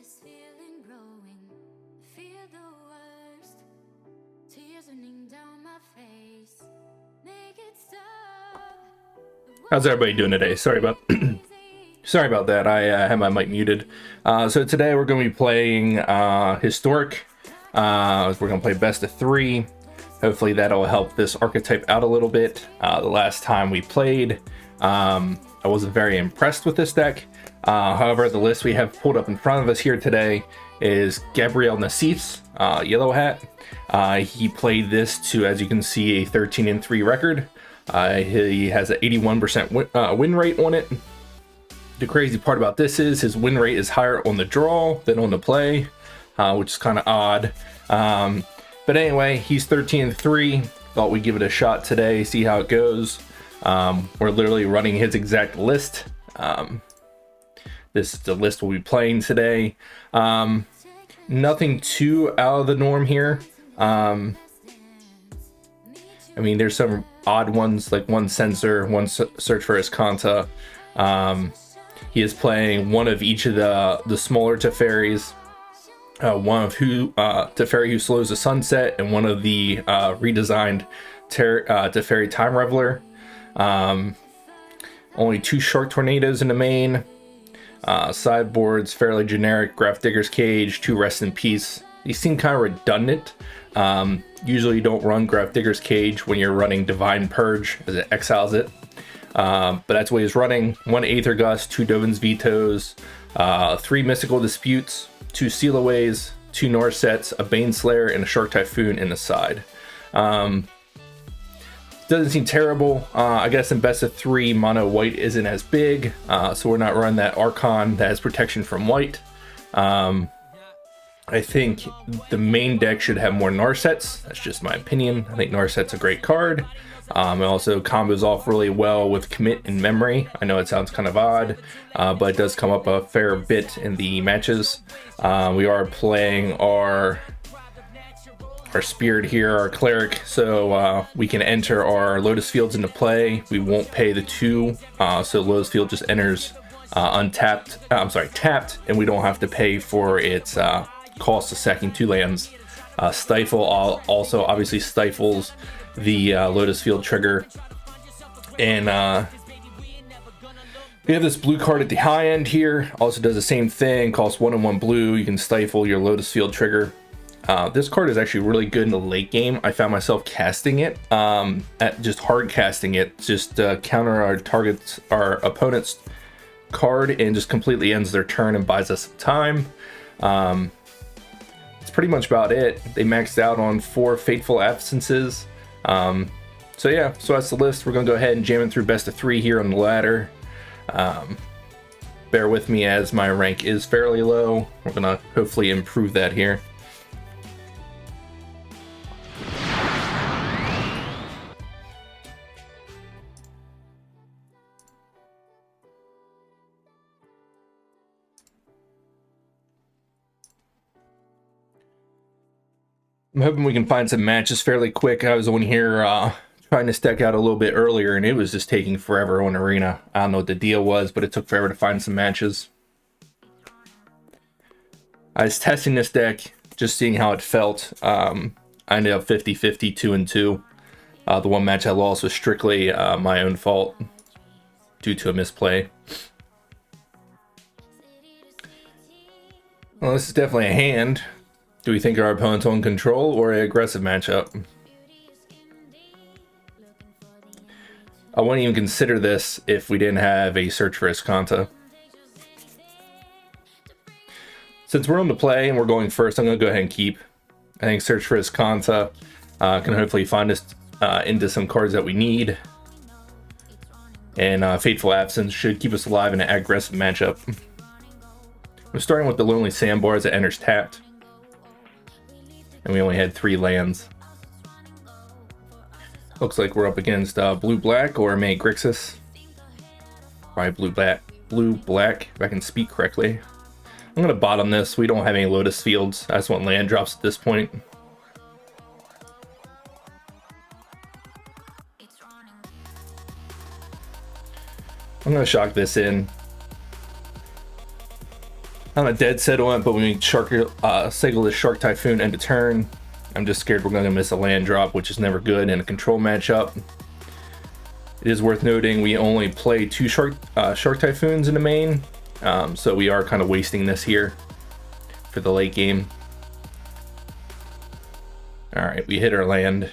this feeling growing, fear the worst, tears running down my face, make it stop. How's everybody doing today? Sorry about that. I had my mic muted. So today we're going to be playing historic. We're going to play best of 3. Hopefully that'll help this archetype out a little bit. The last time we played, I wasn't very impressed with this deck. However, the list we have pulled up in front of us here today is Gabriel Nassif's Yellow Hat. He played this to, as you can see, a 13-3 record. He has an 81% win rate on it. The crazy part about this is his win rate is higher on the draw than on the play, which is kind of odd. But anyway, he's 13-3. Thought we'd give it a shot today, see how it goes. We're literally running his exact list. This is the list we'll be playing today. Nothing too out of the norm here. I mean, there's some odd ones, like one Censor, one Search for Escanta. He is playing one of each of the smaller teferis. One of Teferi Who Slows the Sunset, and one of the redesigned Teferi Time Reveler. Only 2 Shark Tornadoes in the main. Sideboards, fairly generic. Graph Digger's Cage, 2 Rest in Peace. These seem kind of redundant. Usually you don't run Graph Digger's Cage when you're running Divine Purge, as it exiles it. But that's what he's running. 1 Aether Gust, 2 Dovin's Vetoes, 3 Mystical Disputes, 2 Sealaways, 2 Norsets, a Baneslayer, and a Shark Typhoon in the side. Doesn't seem terrible. I guess in best of 3, mono white isn't as big, so we're not running that Archon that has protection from white. I think the main deck should have more Norsets. That's just my opinion. I think Norset's a great card. It also combos off really well with Commit and Memory. I know it sounds kind of odd, but it does come up a fair bit in the matches. We are playing our Spirit here, our Cleric, so we can enter our Lotus Fields into play. We won't pay the 2, so Lotus Field just enters tapped, and we don't have to pay for its cost of sacking 2 lands. Stifle also obviously stifles the Lotus Field trigger. And we have this blue card at the high end here. Also does the same thing, costs 1 and 1 blue. You can stifle your Lotus Field trigger. This card is actually really good in the late game. I found myself casting it, just hard casting it, just counter our opponent's card, and just completely ends their turn and buys us some time. That's pretty much about it. They maxed out on 4 Fateful Absences. So yeah, so that's the list. We're gonna go ahead and jam it through best of 3 here on the ladder. Bear with me as my rank is fairly low. We're gonna hopefully improve that here. I'm hoping we can find some matches fairly quick. I was on here trying to stack out a little bit earlier, and it was just taking forever on Arena. I don't know what the deal was, but it took forever to find some matches. I was testing this deck, just seeing how it felt. I ended up 50-50, 2-2. The one match I lost was strictly my own fault due to a misplay. Well, this is definitely a hand. Do we think our opponent's on control or an aggressive matchup? I wouldn't even consider this if we didn't have a Search for Escanta. Since we're on the play and we're going first, I'm going to go ahead and keep. I think Search for Escanta can hopefully find us into some cards that we need. And Fateful Absence should keep us alive in an aggressive matchup. We're starting with the Lonely Sandbar as it enters tapped. And we only had 3 lands. Looks like we're up against blue-black or May Grixis. Probably blue-black, if I can speak correctly. I'm going to bottom this. We don't have any Lotus Fields. I just want land drops at this point. I'm going to shock this in. I'm a dead set on it, but we shark cycle the Shark Typhoon end of turn. I'm just scared we're going to miss a land drop, which is never good in a control matchup. It is worth noting we only play 2 Shark Typhoons in the main, so we are kind of wasting this here for the late game. All right, we hit our land.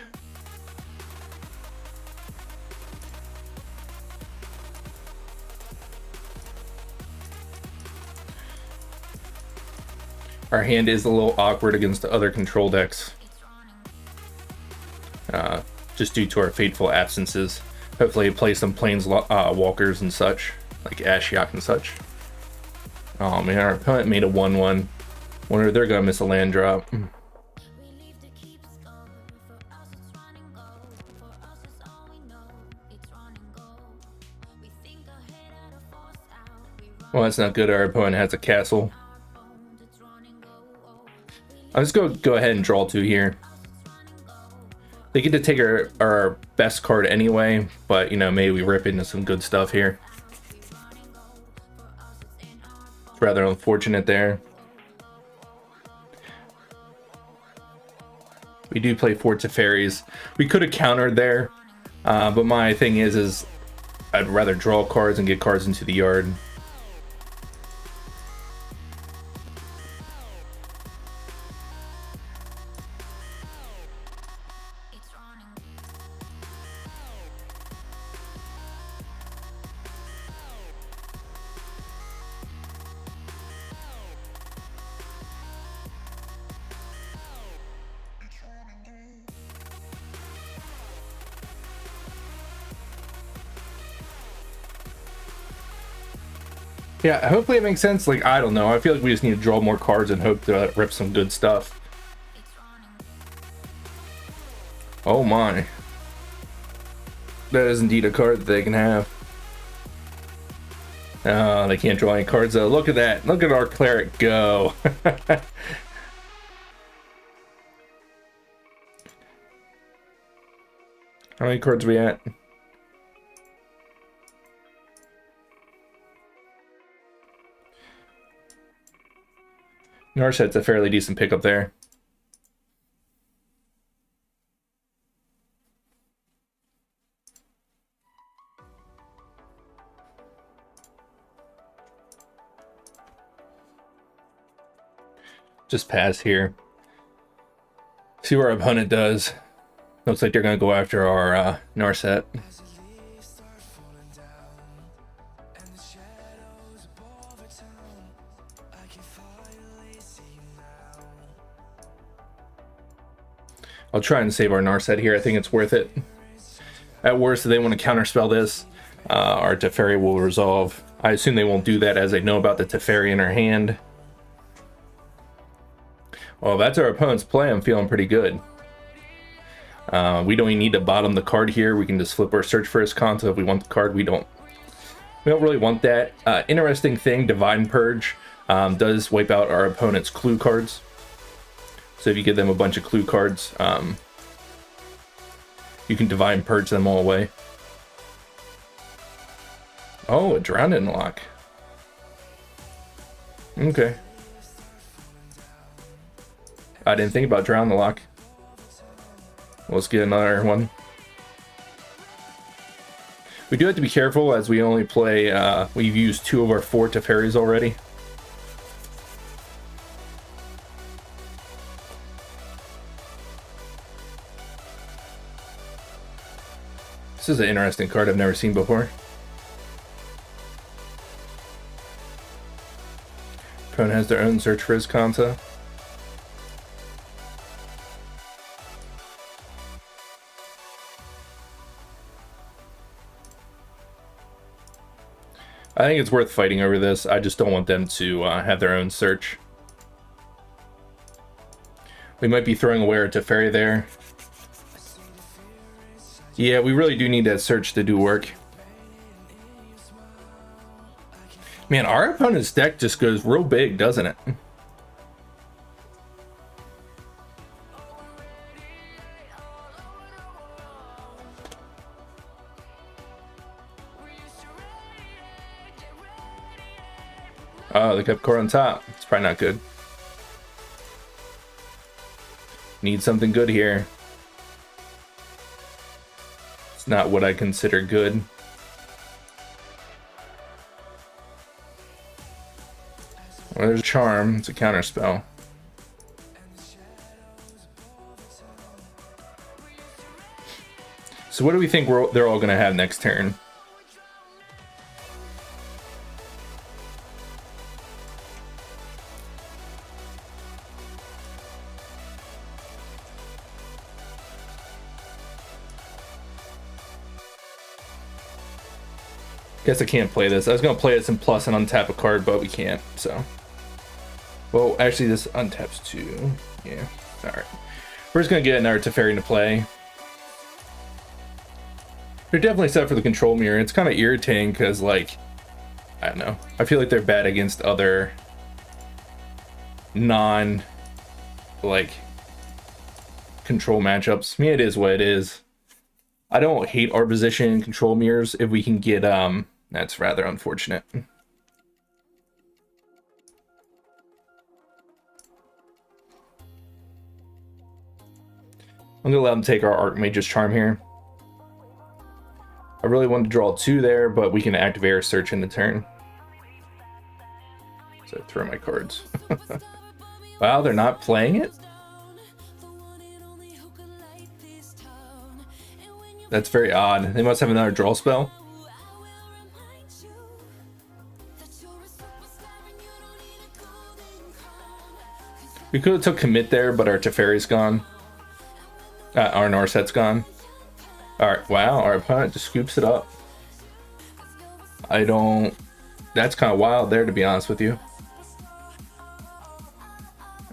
Our hand is a little awkward against the other control decks, just due to our fateful absences. Hopefully play some plains walkers and such, like Ashiok and such. Oh man, our opponent made a 1/1. Wonder if they're gonna miss a land drop. Well, that's not good. Our opponent has a castle. I'm just gonna go ahead and draw 2 here. They get to take our best card anyway, but you know, maybe we rip into some good stuff here. It's rather unfortunate there. We do play 4 teferis. We could have countered there, but my thing is I'd rather draw cards and get cards into the yard. Yeah, hopefully it makes sense. Like, I don't know. I feel like we just need to draw more cards and hope to rip some good stuff. Oh my. That is indeed a card that they can have. Oh, they can't draw any cards though. Look at that. Look at our cleric go. How many cards are we at? Narset's a fairly decent pickup there. Just pass here. See what our opponent does. Looks like they're going to go after our Narset. I'll try and save our Narset here. I think it's worth it. At worst, if they want to counterspell this, our Teferi will resolve. I assume they won't do that as they know about the Teferi in our hand. Well, if that's our opponent's play, I'm feeling pretty good. We don't even need to bottom the card here. We can just flip our search for his Kanta if we want the card. We don't really want that. Interesting thing, Divine Purge does wipe out our opponent's clue cards. So if you give them a bunch of clue cards, you can Divine Purge them all away. Oh, a Drowning Lock. Okay. I didn't think about Drown the Lock. Let's get another one. We do have to be careful as we only play, we've used 2 of our 4 Teferis already. This is an interesting card I've never seen before. Opponent has their own search for his Kanta. I think it's worth fighting over this. I just don't want them to have their own search. We might be throwing away our Teferi there. Yeah, we really do need that search to do work. Man, our opponent's deck just goes real big, doesn't it? Oh, they kept core on top. Probably not good. Need something good here. It's not what I consider good. Well, there's a charm. It's a counter spell. So what do we think they're all going to have next turn? Guess I can't play this. I was going to play this in plus and untap a card, but we can't, so. Well, actually this untaps 2. Yeah, alright. We're just going to get another Teferi to play. They're definitely set for the control mirror. It's kind of irritating because, like, I don't know. I feel like they're bad against other like, control matchups. I mean, it is what it is. I don't hate our position in control mirrors if we can get, that's rather unfortunate. I'm gonna let them take our Archmage's Charm here. I really wanted to draw 2 there, but we can activate our search in the turn. So throw my cards. Wow, they're not playing it? That's very odd. They must have another draw spell. We could have took commit there, but our Teferi's gone. Our Narset's gone. Alright, wow, our opponent just scoops it up. I don't... That's kind of wild there, to be honest with you.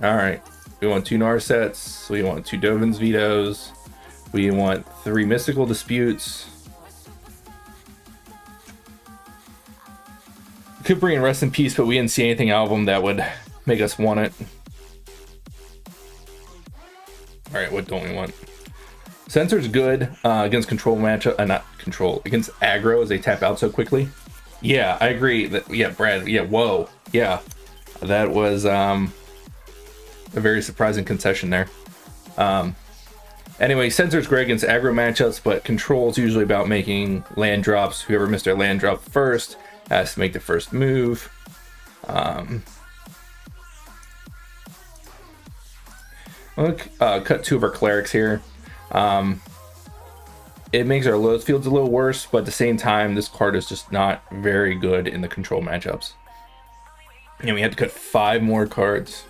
Alright, we want 2 Narsets, we want 2 Dovin's Vetoes, we want 3 Mystical Disputes. We could bring in Rest in Peace, but we didn't see anything out of them that would make us want it. Alright, what don't we want? Censor's good against control matchup, not control, against aggro as they tap out so quickly. Yeah, I agree. Yeah, Brad, yeah, whoa. Yeah, that was a very surprising concession there. Anyway, Censor's great against aggro matchups, but control's usually about making land drops. Whoever missed their land drop first has to make the first move. I'm gonna cut 2 of our clerics here. It makes our Lotus fields a little worse, but at the same time, this card is just not very good in the control matchups. And we had to cut 5 more cards.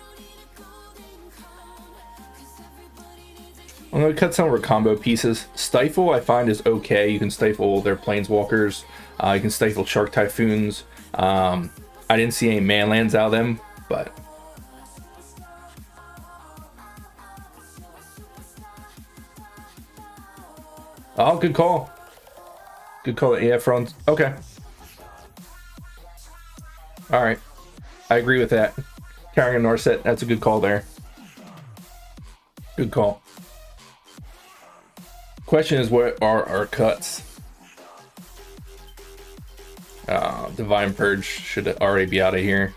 I'm gonna cut some of our combo pieces. Stifle, I find, is okay. You can stifle their planeswalkers. You can stifle Shark Typhoons. I didn't see any man lands out of them, but oh, good call. Good call. Yeah, front. Okay. All right. I agree with that. Carrying a Narset, that's a good call there. Good call. Question is, what are our cuts? Divine Purge should already be out of here.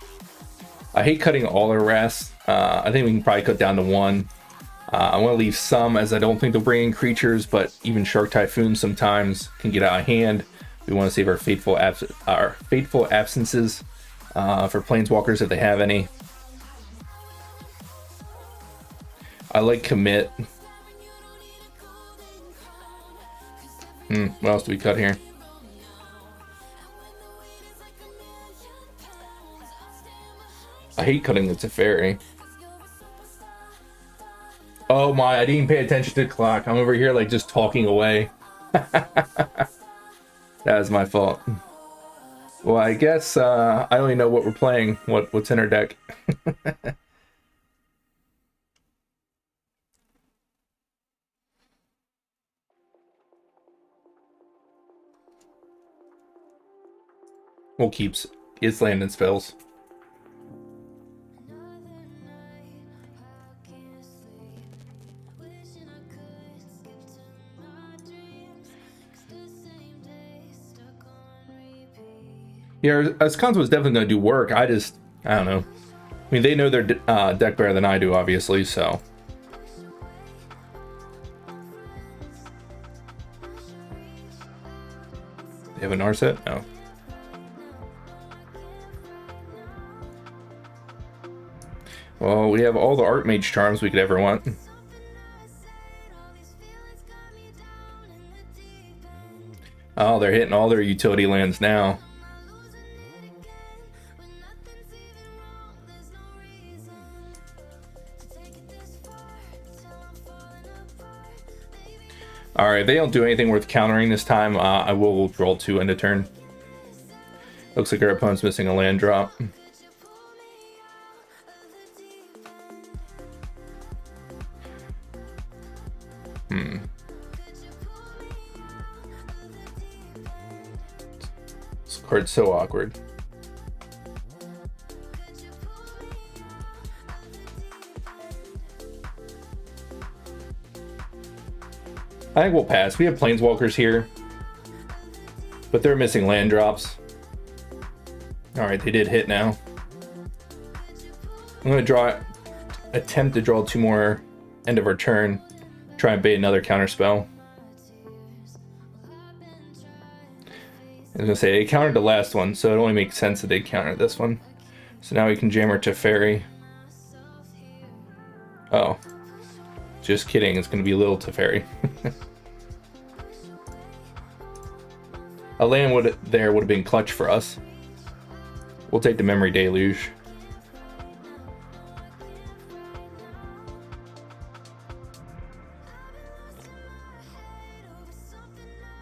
I hate cutting all our Wraths. I think we can probably cut down to 1. I want to leave some, as I don't think they'll bring in creatures, but even Shark Typhoon sometimes can get out of hand. We want to save our Fateful Absences for Planeswalkers if they have any. I like Commit. What else do we cut here? I hate cutting the Teferi. Oh my, I didn't pay attention to the clock. I'm over here like just talking away. That was my fault. Well, I guess I don't even know what we're playing, what's in our deck. We'll keep its land and spells. Yeah, Ascanto was definitely going to do work. I don't know. I mean, they know their deck better than I do, obviously, so. They have a Narset? No. Well, we have all the Archmage charms we could ever want. Oh, they're hitting all their utility lands now. Alright, they don't do anything worth countering this time. I will draw 2 end of turn. Looks like our opponent's missing a land drop. This card's so awkward. I think we'll pass. We have Planeswalkers here, but they're missing land drops. Alright, they did hit now. I'm going to attempt to draw 2 more end of our turn. Try and bait another counter spell. I was going to say, they countered the last one, so it only makes sense that they countered this one. So now we can jam our Teferi. Oh. Just kidding, it's going to be a little Teferi. A land would have been clutch for us. We'll take the Memory Deluge.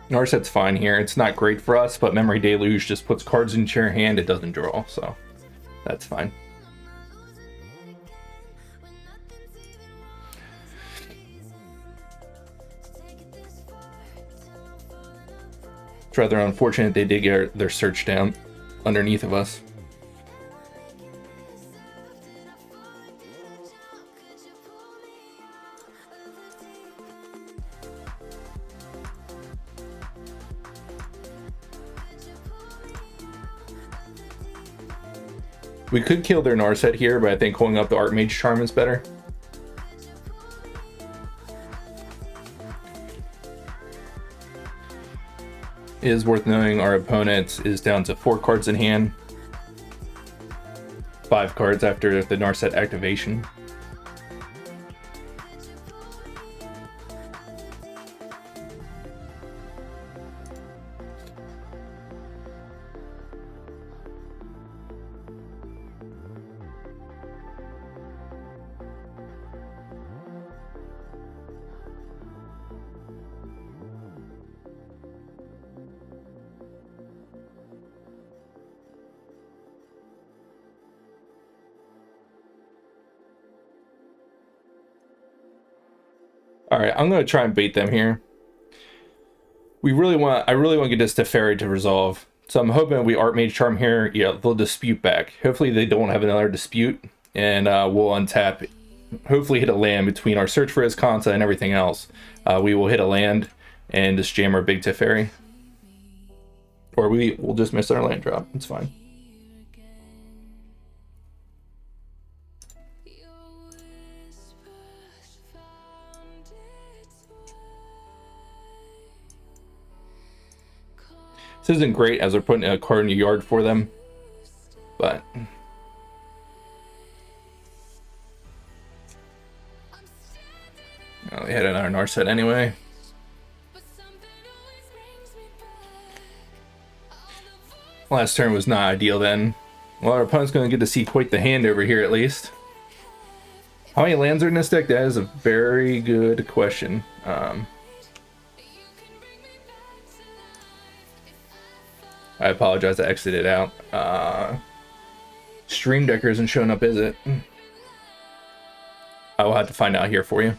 Narset's fine here. It's not great for us, but Memory Deluge just puts cards into your hand. It doesn't draw, so that's fine. It's rather unfortunate they did get their search down underneath of us. We could kill their Narset here, but I think holding up the Archmage Charm is better. It is worth knowing our opponent is down to 4 cards in hand. 5 cards after the Narset activation. All right, I'm going to try and bait them here. I really want to get this Teferi to resolve. So I'm hoping we Archmage Charm here. Yeah, they'll dispute back. Hopefully they don't have another dispute, and we'll untap. Hopefully hit a land between our Search for Azcanta and everything else. We will hit a land and just jam our big Teferi. Or we'll just miss our land drop. It's fine. This isn't great as we're putting a card in the yard for them, but oh, they had another Narset anyway. Last turn was not ideal then. Well, our opponent's going to get to see quite the hand over here at least. How many lands are in this deck? That is a very good question. I apologize, I exited out. Stream Decker isn't showing up, is it? I will have to find out here for you.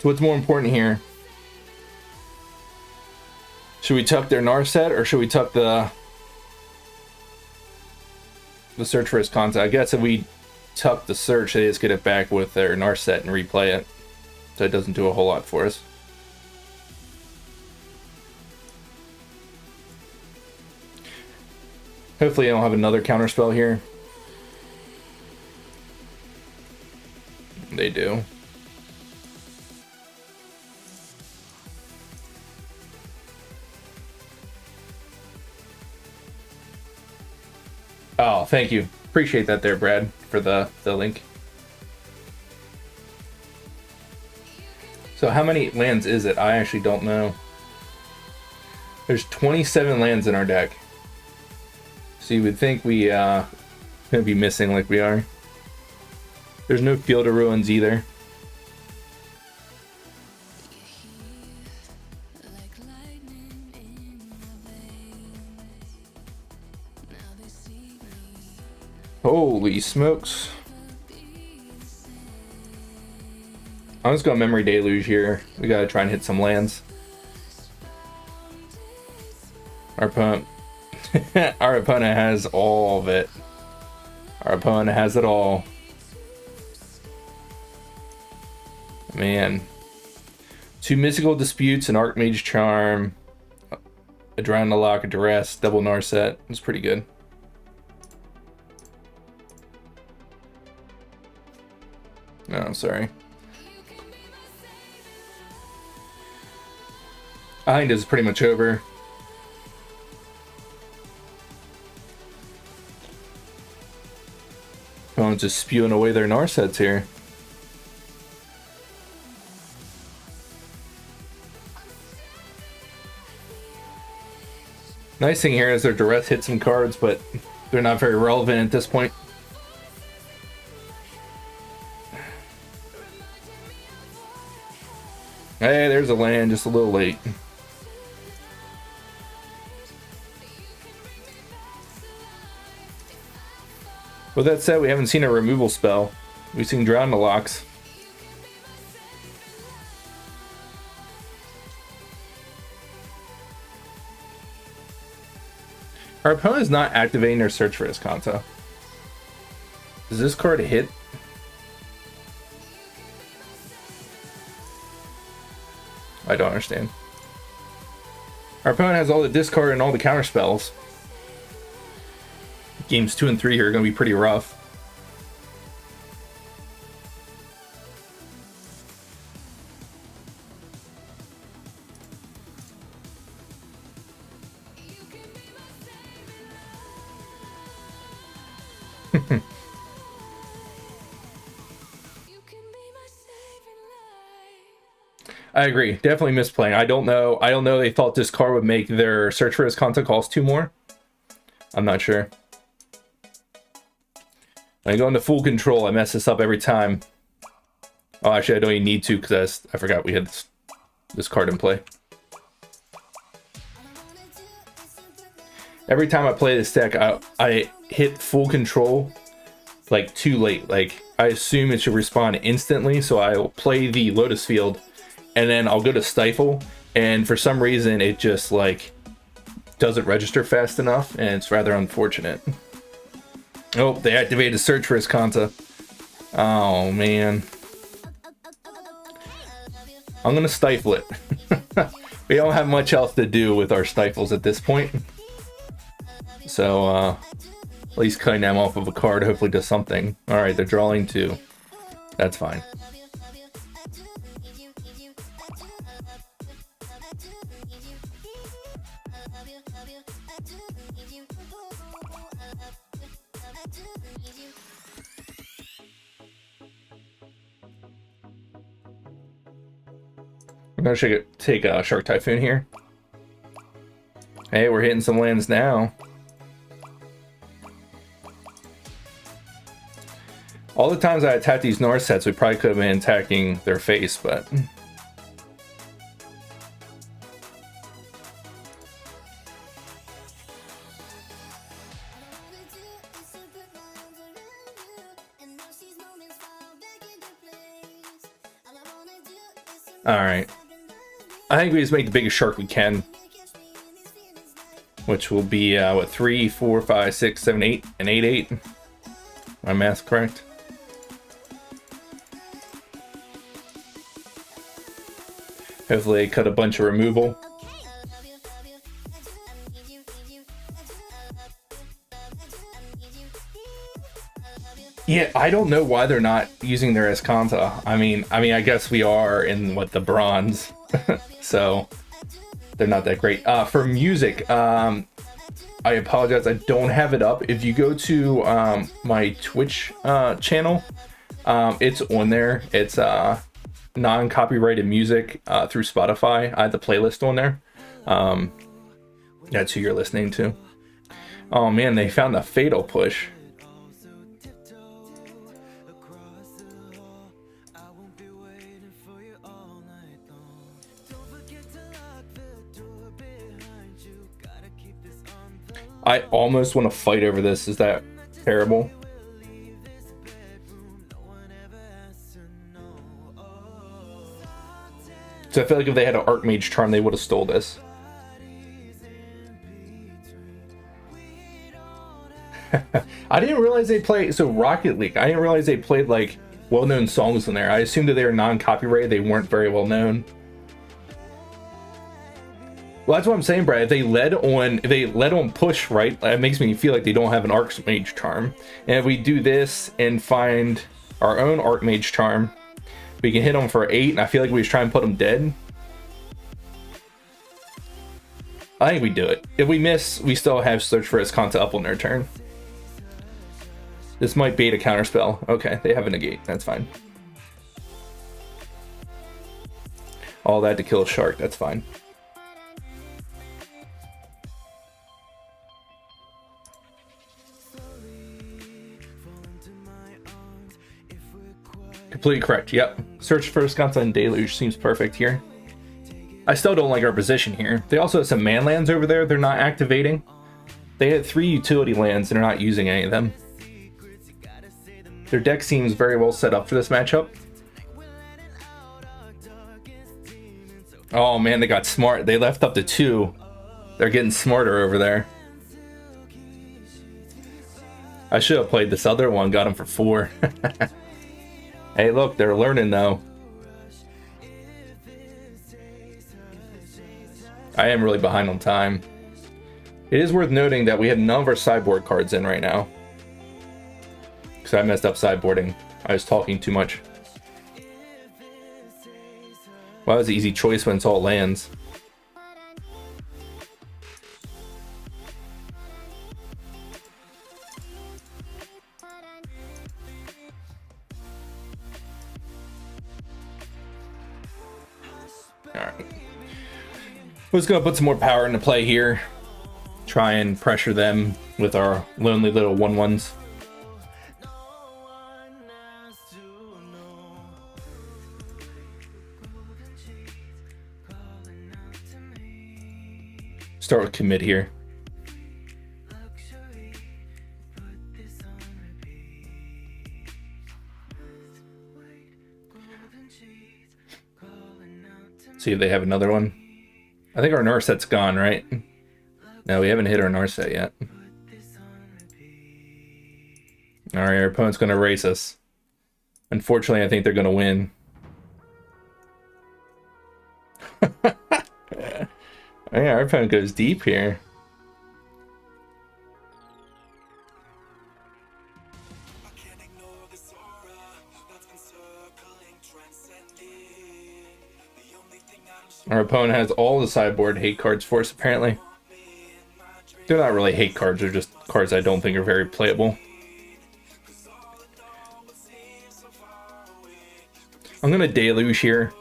So what's more important here? Should we tuck their Narset or should we tuck the Search for Azcanta? I guess if we tough to search. They just get it back with their Narset and replay it. So it doesn't do a whole lot for us. Hopefully I don't have another counterspell here. They do. Oh, thank you. Appreciate that there, Brad, for the link. So how many lands is it? I actually don't know. There's 27 lands in our deck. So you would think we gonna be missing like we are. There's no Field of Ruins either. Holy smokes. I'm just going Memory Deluge here. We gotta try and hit some lands. Our opponent our opponent has all of it. Our opponent has it all. Man. 2 Mystical Disputes, an Archmage Charm, a Drown the Lock, a Duress, double Narset. It's pretty good. Oh, sorry. I think this is pretty much over. Opponent's just spewing away their Narsets here. Nice thing here is their Duress hit some cards, but they're not very relevant at this point. Hey, there's a land, just a little late. With that said, we haven't seen a removal spell. We've seen Drown the Locks. Our opponent is not activating their Search for Escanta. Does this card hit? I don't understand. Our opponent has all the discard and all the counter spells. Games 2 and 3 here are going to be pretty rough. I agree. Definitely misplaying. I don't know. They thought this card would make their Search for Escanta cost 2 more. I'm not sure. I go into full control. I mess this up every time. Oh, actually, I don't even need to because I forgot we had this card in play. Every time I play this deck, I hit full control like too late. Like I assume it should respond instantly, so I'll play the Lotus Field, and then I'll go to Stifle, and for some reason it just like doesn't register fast enough, and it's rather unfortunate. Oh, they activated Search for Escanta. Oh man. I'm gonna stifle it. We don't have much else to do with our stifles at this point. So at least cutting them off of a card hopefully does something. Alright, they're drawing 2. That's fine. I'm gonna take a Shark Typhoon here. Hey, we're hitting some lands now. All the times I attack these Narsets, we probably could have been attacking their face, but... Alright. I think we just make the biggest shark we can. Which will be, what, 3, 4, 5, 6, 7, 8, and 8, 8. My math's correct. Hopefully, cut a bunch of removal. Yeah, I don't know why they're not using their Escanta. I mean, I guess we are in what, the bronze, so they're not that great. For music, I apologize, I don't have it up. If you go to my Twitch channel, it's on there. It's non-copyrighted music through Spotify. I have the playlist on there. That's who you're listening to. Oh man, they found a fatal push. I almost want to fight over this. Is that terrible? So I feel like if they had an Archmage charm, they would have stole this. I didn't realize they played, so Rocket League, I didn't realize they played like well-known songs in there. I assumed that they were non-copyrighted, they weren't very well known. Well, that's what I'm saying, Brad. If they led on push, right, it makes me feel like they don't have an Archmage charm. And if we do this and find our own Archmage charm, we can hit them for 8, and I feel like we just try and put them dead. I think we do it. If we miss, we still have Search for Escanta up on their turn. This might bait a counterspell. Okay, they have a negate. That's fine. All that to kill a shark. That's fine. Completely correct. Yep. Search for Escanta and Deluge seems perfect here. I still don't like our position here. They also have some man lands over there they're not activating. They had 3 utility lands and they're not using any of them. Their deck seems very well set up for this matchup. Oh man, they got smart. They left up to 2. They're getting smarter over there. I should have played this other one, got him for 4. Hey, look, they're learning though. I am really behind on time. It is worth noting that we have none of our sideboard cards in right now. Because I messed up sideboarding. I was talking too much. Well, that was an easy choice when it's all lands. Alright. We're just gonna put some more power into play here. Try and pressure them with our lonely little 1/1s. Start with commit here. See if they have another one. I think our Narset's gone, right? No, we haven't hit our Narset yet. Alright, our opponent's going to race us. Unfortunately, I think they're going to win. Yeah, our opponent goes deep here. Our opponent has all the sideboard hate cards for us, apparently. They're not really hate cards, they're just cards I don't think are very playable. I'm gonna Deluge here,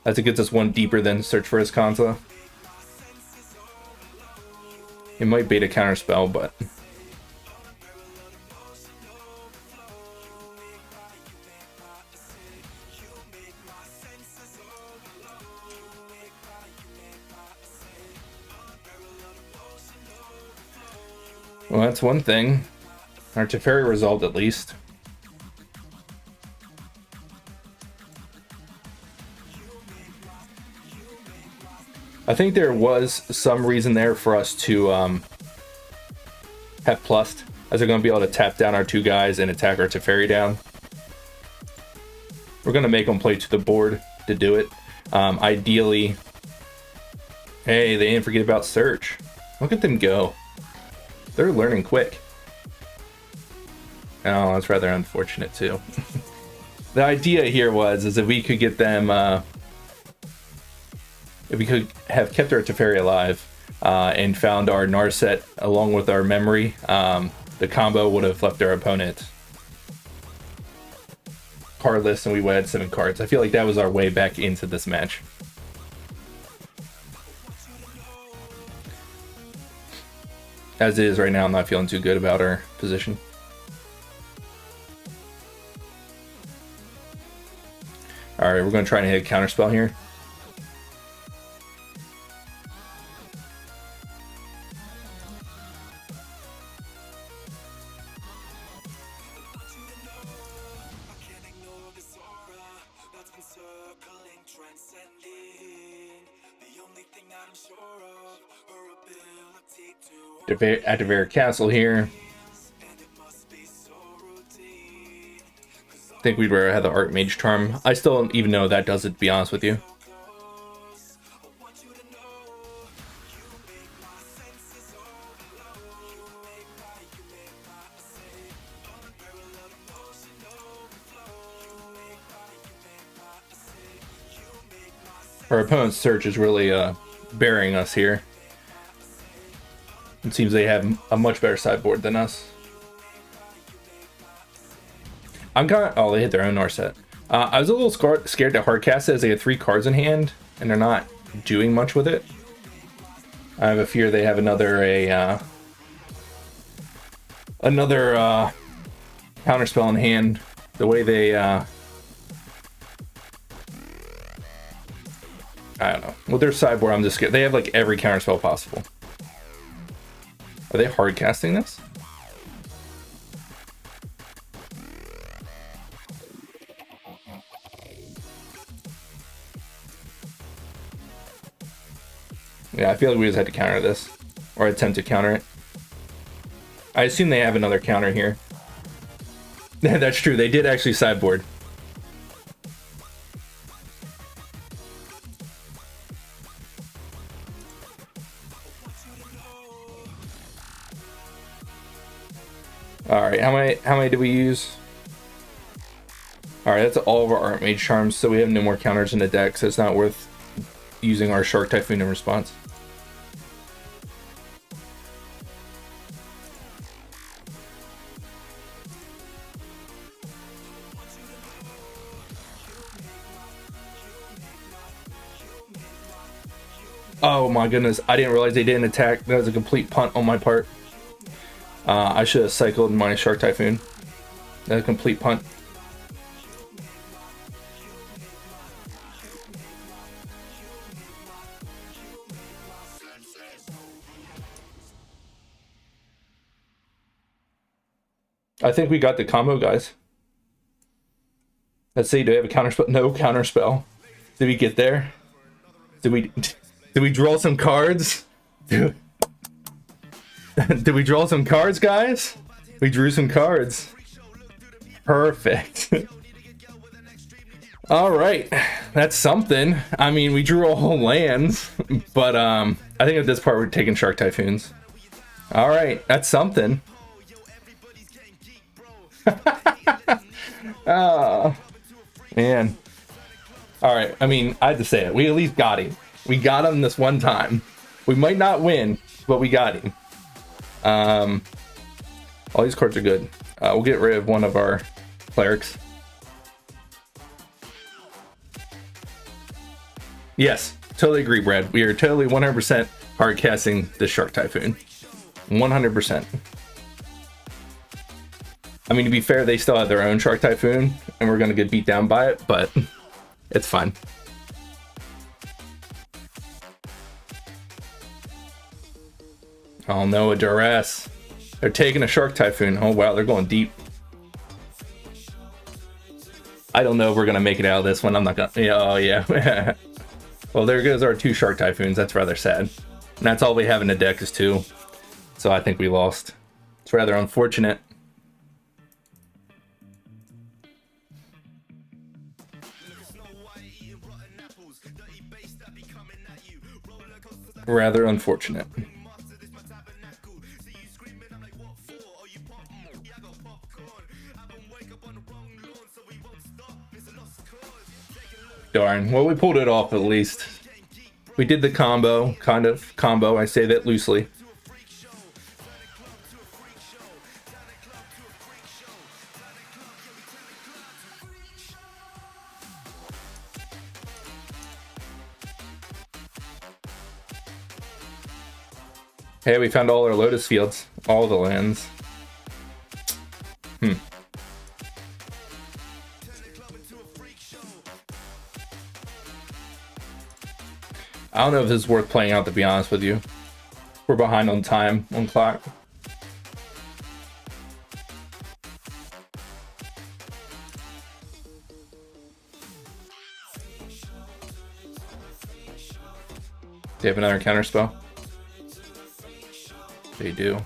as it gets us 1 deeper than Search for Escanta. It might bait a counterspell, but... Well, that's one thing. Our Teferi resolved at least. I think there was some reason there for us to have plussed, as they're going to be able to tap down our 2 guys and attack our Teferi down. We're going to make them play to the board to do it. Ideally, hey, they didn't forget about search. Look at them go. They're learning quick. Oh, that's rather unfortunate too. The idea here is if we could get them, if we could have kept our Teferi alive and found our Narset along with our memory, the combo would have left our opponent cardless and we would have had 7 cards. I feel like that was our way back into this match. As it is right now, I'm not feeling too good about our position. Alright, we're going to try and hit a counterspell here. Activate Castle here. I think we'd rather have the Archmage Charm. I still don't even know that does it, to be honest with you. Our opponent's search is really burying us here. It seems they have a much better sideboard than us. I'm kind of... Oh, they hit their own Narset. I was a little scared to hardcast it as they had 3 cards in hand, and they're not doing much with it. I have a fear they have another counterspell in hand. The way they... I don't know. With their sideboard, I'm just scared. They have like every counterspell possible. Are they hard casting this? Yeah, I feel like we just had to counter this. Or attempt to counter it. I assume they have another counter here. That's true, they did actually sideboard. Alright, how many do we use? Alright, that's all of our Archmage Charms, so we have no more counters in the deck, so it's not worth using our Shark Typhoon in response. Oh my goodness, I didn't realize they didn't attack. That was a complete punt on my part. I should have cycled my Shark Typhoon. That's a complete punt. I think we got the combo, guys. Let's see, do we have a counterspell? No counterspell. Did we get there? Did we draw some cards? Did we draw some cards, guys? We drew some cards. Perfect. All right, that's something. I mean, we drew all lands, but I think at this part we're taking Shark Typhoons. All right, that's something. Oh, man. All right, I mean, I had to say it. We at least got him. We got him this one time. We might not win, but we got him. All these cards are good. We'll get rid of one of our clerics. Yes, totally agree, Brad. We are totally 100% hard casting the Shark Typhoon. 100%. I mean, to be fair, they still have their own Shark Typhoon, and we're going to get beat down by it, but it's fine. Oh no, a duress. They're taking a Shark Typhoon. Oh wow, they're going deep. I don't know if we're going to make it out of this one. I'm not going to... Yeah, oh yeah. Well, there goes our 2 Shark Typhoons. That's rather sad. And that's all we have in the deck is 2. So I think we lost. It's rather unfortunate. Rather unfortunate. Darn. Well, we pulled it off at least. We did the combo, kind of combo. I say that loosely. Hey, we found all our Lotus fields. All the lands. I don't know if this is worth playing out, to be honest with you. We're behind on time, on clock. They have another counter spell? They do.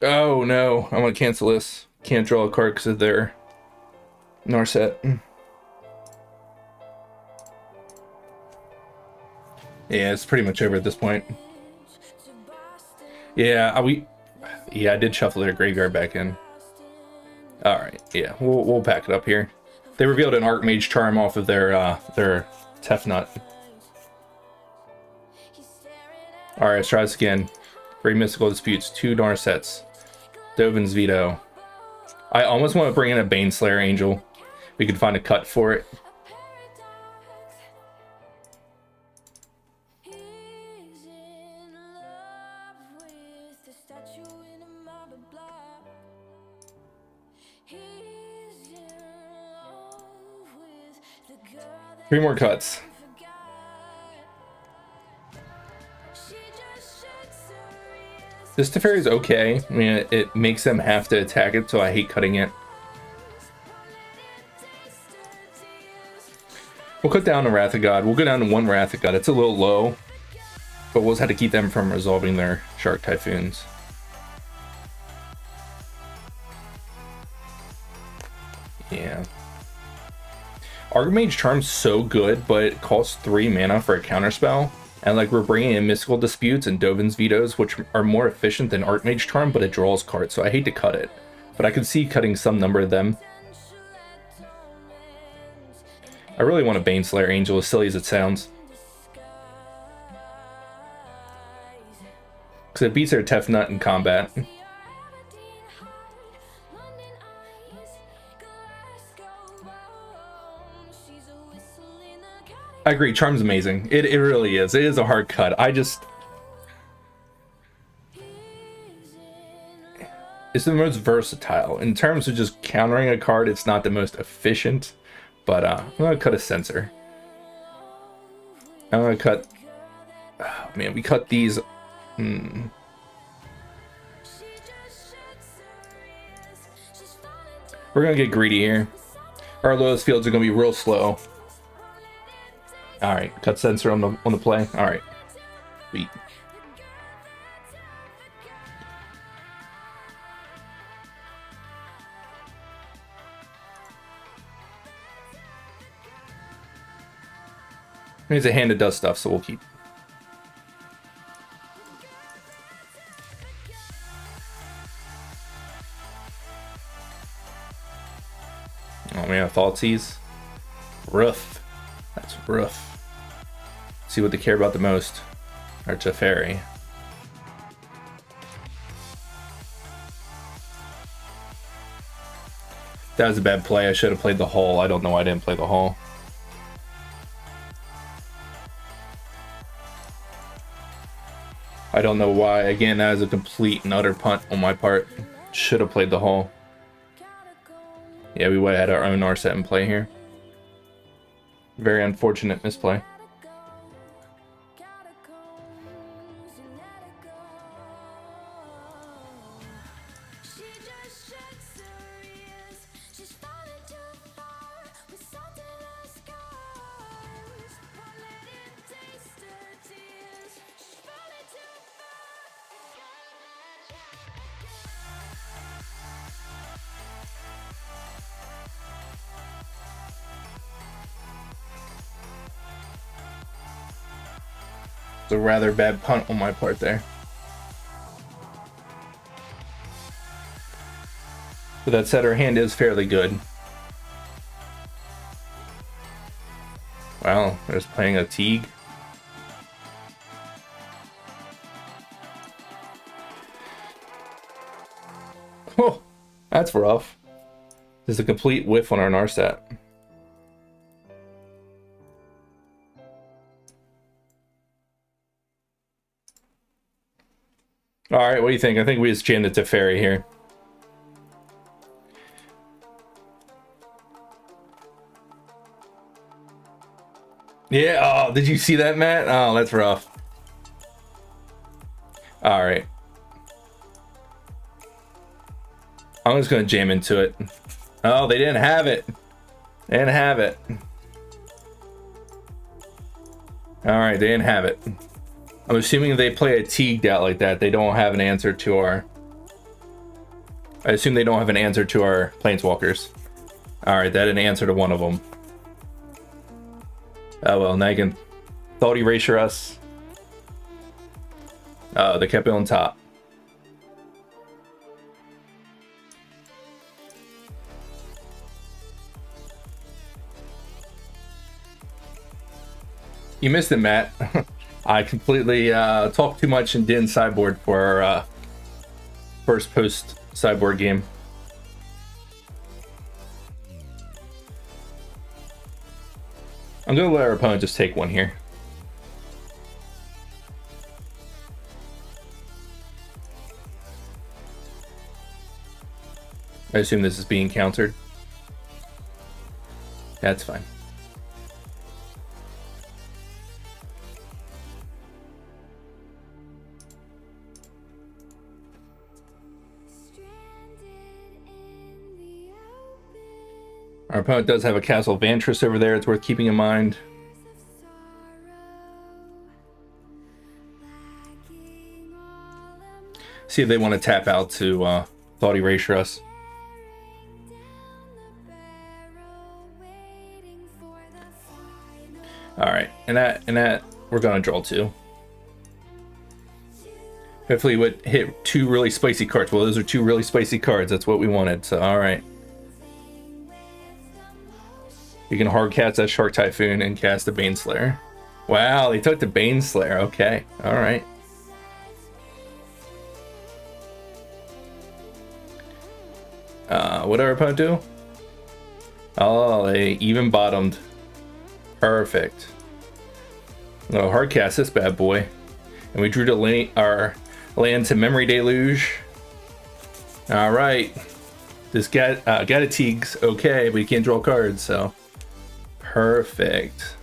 Oh no, I'm gonna cancel this. Can't draw a card because of their Narset. Yeah, it's pretty much over at this point. Yeah, I did shuffle their graveyard back in. Alright, yeah, we'll pack it up here. They revealed an Archmage Charm off of their Tefnut. Alright, let's try this again. 3 Mystical Disputes, 2 Narsets. Dovin's Veto. I almost want to bring in a Baneslayer Angel. We could find a cut for it. Three more cuts. This Teferi is okay. I mean, it makes them have to attack it, so I hate cutting it. We'll cut down to Wrath of God. We'll go down to 1 Wrath of God. It's a little low, but we'll just have to keep them from resolving their Shark Typhoons. Yeah. Archmage Charm's so good, but it costs 3 mana for a counterspell. And like, we're bringing in Mystical Disputes and Dovin's Vetoes, which are more efficient than Archmage Charm, but it draws cards, so I hate to cut it. But I could see cutting some number of them. I really want a Baneslayer Angel, as silly as it sounds. Because it beats their Tefnut in combat. I agree, Charm's amazing. It really is. It is a hard cut. It's the most versatile. In terms of just countering a card, it's not the most efficient. But I'm gonna cut a Censor. I'm gonna cut... Oh, man, we cut these... We're gonna get greedy here. Our Lotus fields are gonna be real slow. Alright, cut Censor on the play. Alright. Beat. It's a hand that does stuff, so we'll keep. Oh man, Thoughtseize. Rough. That's rough. See what they care about the most. Or Teferi. That was a bad play. I should have played the Hall. I don't know why I didn't play the Hall. I don't know why. Again, that was a complete and utter punt on my part. Should have played the Hall. Yeah, we would have had our own Narset in play here. Very unfortunate misplay. It's a rather bad punt on my part there. But that said, our hand is fairly good. Wow, they're just playing a Teague. Oh, that's rough. This is a complete whiff on our Narsat. Alright, what do you think? I think we just jammed the Teferi here. Yeah, oh, did you see that, Matt? Oh, that's rough. Alright. I'm just gonna jam into it. Oh, they didn't have it. They didn't have it. Alright, they didn't have it. I'm assuming if they play a Teagued out like that, they don't have an answer to our... I assume they don't have an answer to our Planeswalkers. Alright, that didn't answer to one of them. Oh well, now you can thought erasure us. Oh, they kept it on top. You missed it, Matt. I completely talked too much and didn't sideboard for our first post sideboard game. I'm gonna let our opponent just take one here. I assume this is being countered. That's fine. Our opponent does have a Castle Vantress over there. It's worth keeping in mind. See if they want to tap out to thought erasure us. All right, and that we're gonna draw two. Hopefully, it would hit two really spicy cards. Well, those are two really spicy cards. That's what we wanted. So, all right. You can hard cast that Shark Typhoon and cast the Baneslayer. Wow, they took the Baneslayer. Okay, all right. What did our opponent do? Oh, they even bottomed. Perfect. I'm gonna hard cast this bad boy, and we drew our land to Memory Deluge. All right, this got a Teague's okay, but you can't draw cards, so perfect.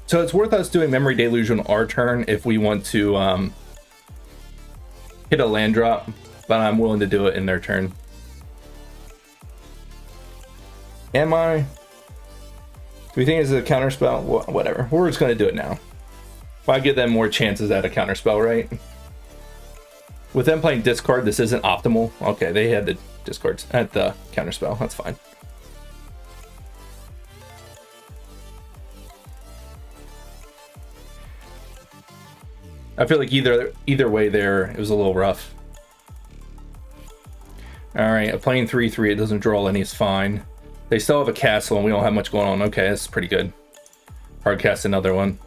So it's worth us doing Memory Deluge on our turn if we want to hit a land drop, but I'm willing to do it in their turn. Am I? Do we think it's a counterspell? Whatever. We're just going to do it now. If I give them more chances at a counterspell, right? With them playing discard, this isn't optimal. Okay, they had the discards at the counterspell. That's fine. I feel like either way there, it was a little rough. All right, a plain 3/3. It doesn't draw any. It's fine. They still have a castle, and we don't have much going on. Okay, that's pretty good. Hard cast another one.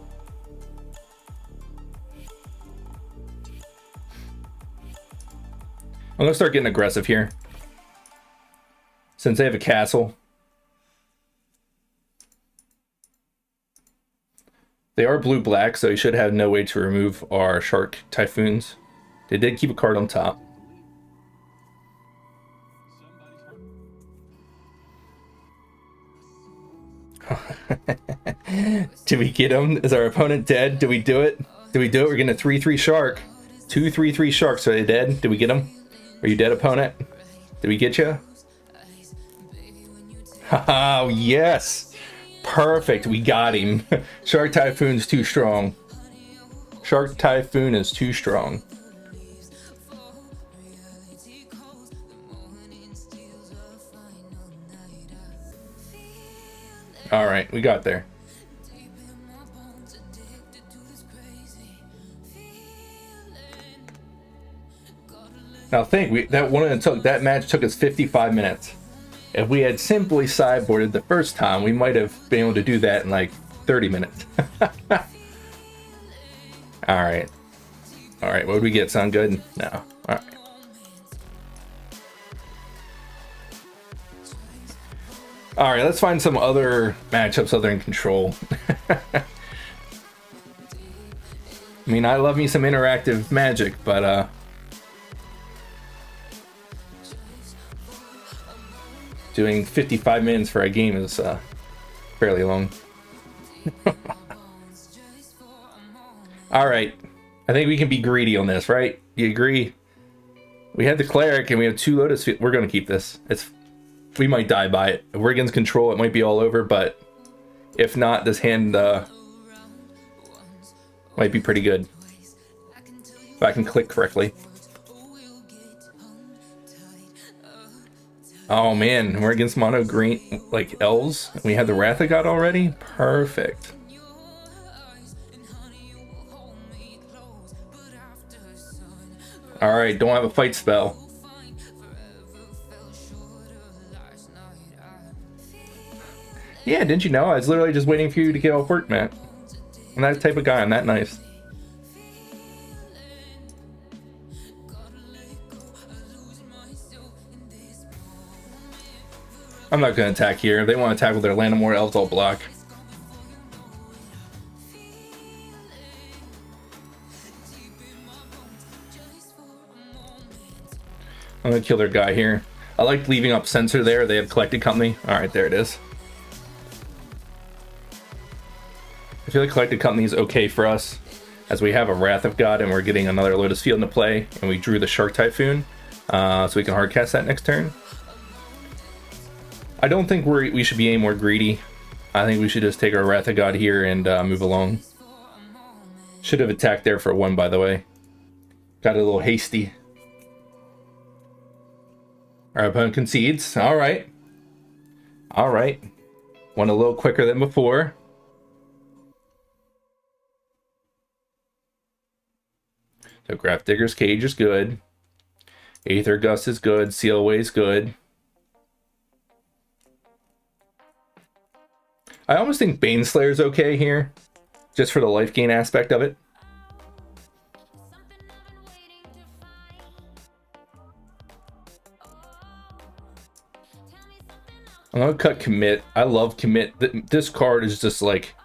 I'm gonna start getting aggressive here. Since they have a castle. They are blue-black, so you should have no way to remove our Shark Typhoons. They did keep a card on top. Did we get him? Is our opponent dead? Did we do it? Did we do it? We're getting a 3/3 Shark. 2/3/3 Sharks. Are they dead? Did we get him? Are you dead, opponent? Did we get you? Oh, yes. Perfect, we got him. Shark Typhoon's too strong. Shark Typhoon is too strong. All right, we got there. Now think, that match took us 55 minutes. If we had simply sideboarded the first time, we might have been able to do that in like 30 minutes. All right. All right, what did we get? Sound good? No. All right. All right, let's find some other matchups other than control. I mean, I love me some interactive Magic, but doing 55 minutes for a game is fairly long. All right, I think we can be greedy on this, right? You agree? We had the Cleric and we have 2 Lotus. We're going to keep this. We might die by it. If we're against control, it might be all over, but if not, this hand might be pretty good. If I can click correctly. Oh man, we're against mono green, like elves. We have the Wrath of God already? Perfect. Alright, don't have a fight spell. Yeah, didn't you know? I was literally just waiting for you to get off work, Matt. I'm that type of guy, I'm that nice. I'm not going to attack here. If they want to attack with their Land of More Elves, I'll block. I'm going to kill their guy here. I like leaving up Censor there. They have Collected Company. Alright, there it is. I feel like Collected Company is okay for us, as we have a Wrath of God and we're getting another Lotus Field into play, and we drew the Shark Typhoon, so we can hardcast that next turn. I don't think we should be any more greedy. I think we should just take our Wrath of God here and move along. Should have attacked there for 1, by the way. Got a little hasty. Our opponent concedes. Alright. Alright. Went a little quicker than before. So Graph Digger's Cage is good. Aether Gust is good. Seal Away is good. I almost think Baneslayer is okay here, just for the life gain aspect of it. I'm gonna cut Commit. I love Commit. This card is just like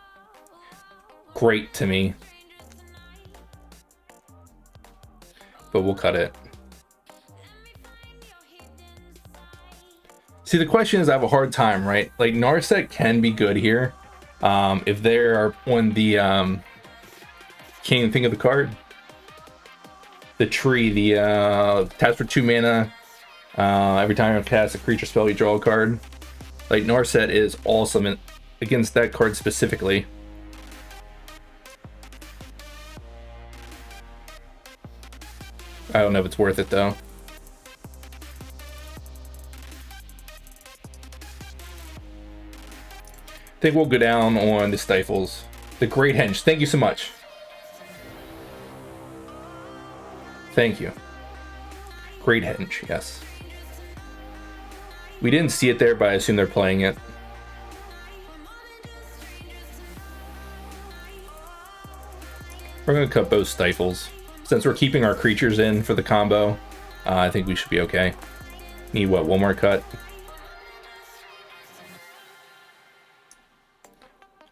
great to me, but we'll cut it. See, the question is, I have a hard time, right? Like, Narset can be good here. If they are on the... can't even think of the card. The tree, the... taps for 2 mana. Every time you cast a creature spell, you draw a card. Like, Narset is awesome against that card specifically. I don't know if it's worth it, though. I think we'll go down on the Stifles. The Great Henge. Thank you so much. Thank you. Great Henge, yes. We didn't see it there, but I assume they're playing it. We're going to cut both Stifles. Since we're keeping our creatures in for the combo, I think we should be okay. Need, what, 1 more cut?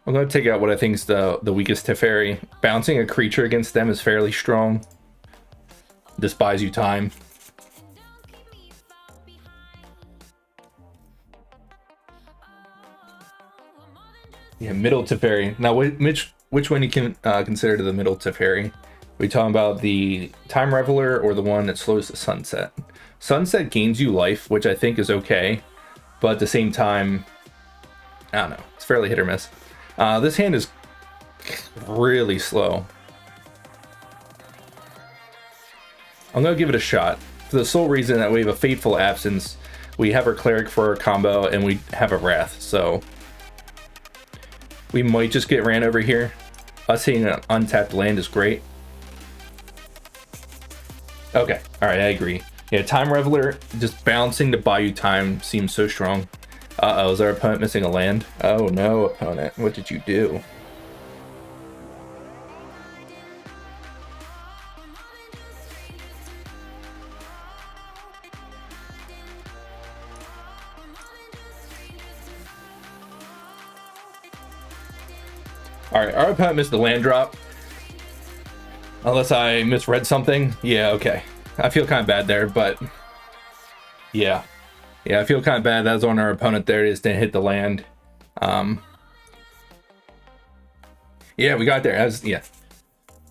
I'm going to take out what I think is the weakest Teferi. Bouncing a creature against them is fairly strong. This buys you time. Yeah, middle Teferi. Now, which one you can consider to the middle Teferi? Are we talking about the Time Reveler or the one that slows the Sunset? Sunset gains you life, which I think is okay. But at the same time, I don't know. It's fairly hit or miss. This hand is really slow. I'm going to give it a shot. For the sole reason that we have a Fateful Absence, we have our Cleric for our combo, and we have a Wrath, so... We might just get ran over here. Us hitting an untapped land is great. Okay, all right, I agree. Yeah, Time Reveler, just bouncing to buy you time seems so strong. Uh-oh, is our opponent missing a land? Oh no, opponent, what did you do? All right, our opponent missed the land drop. Unless I misread something. Yeah, okay. I feel kind of bad there, but yeah. Yeah, I feel kind of bad. That was on our opponent there. It just didn't hit the land. Yeah, we got there. Yeah.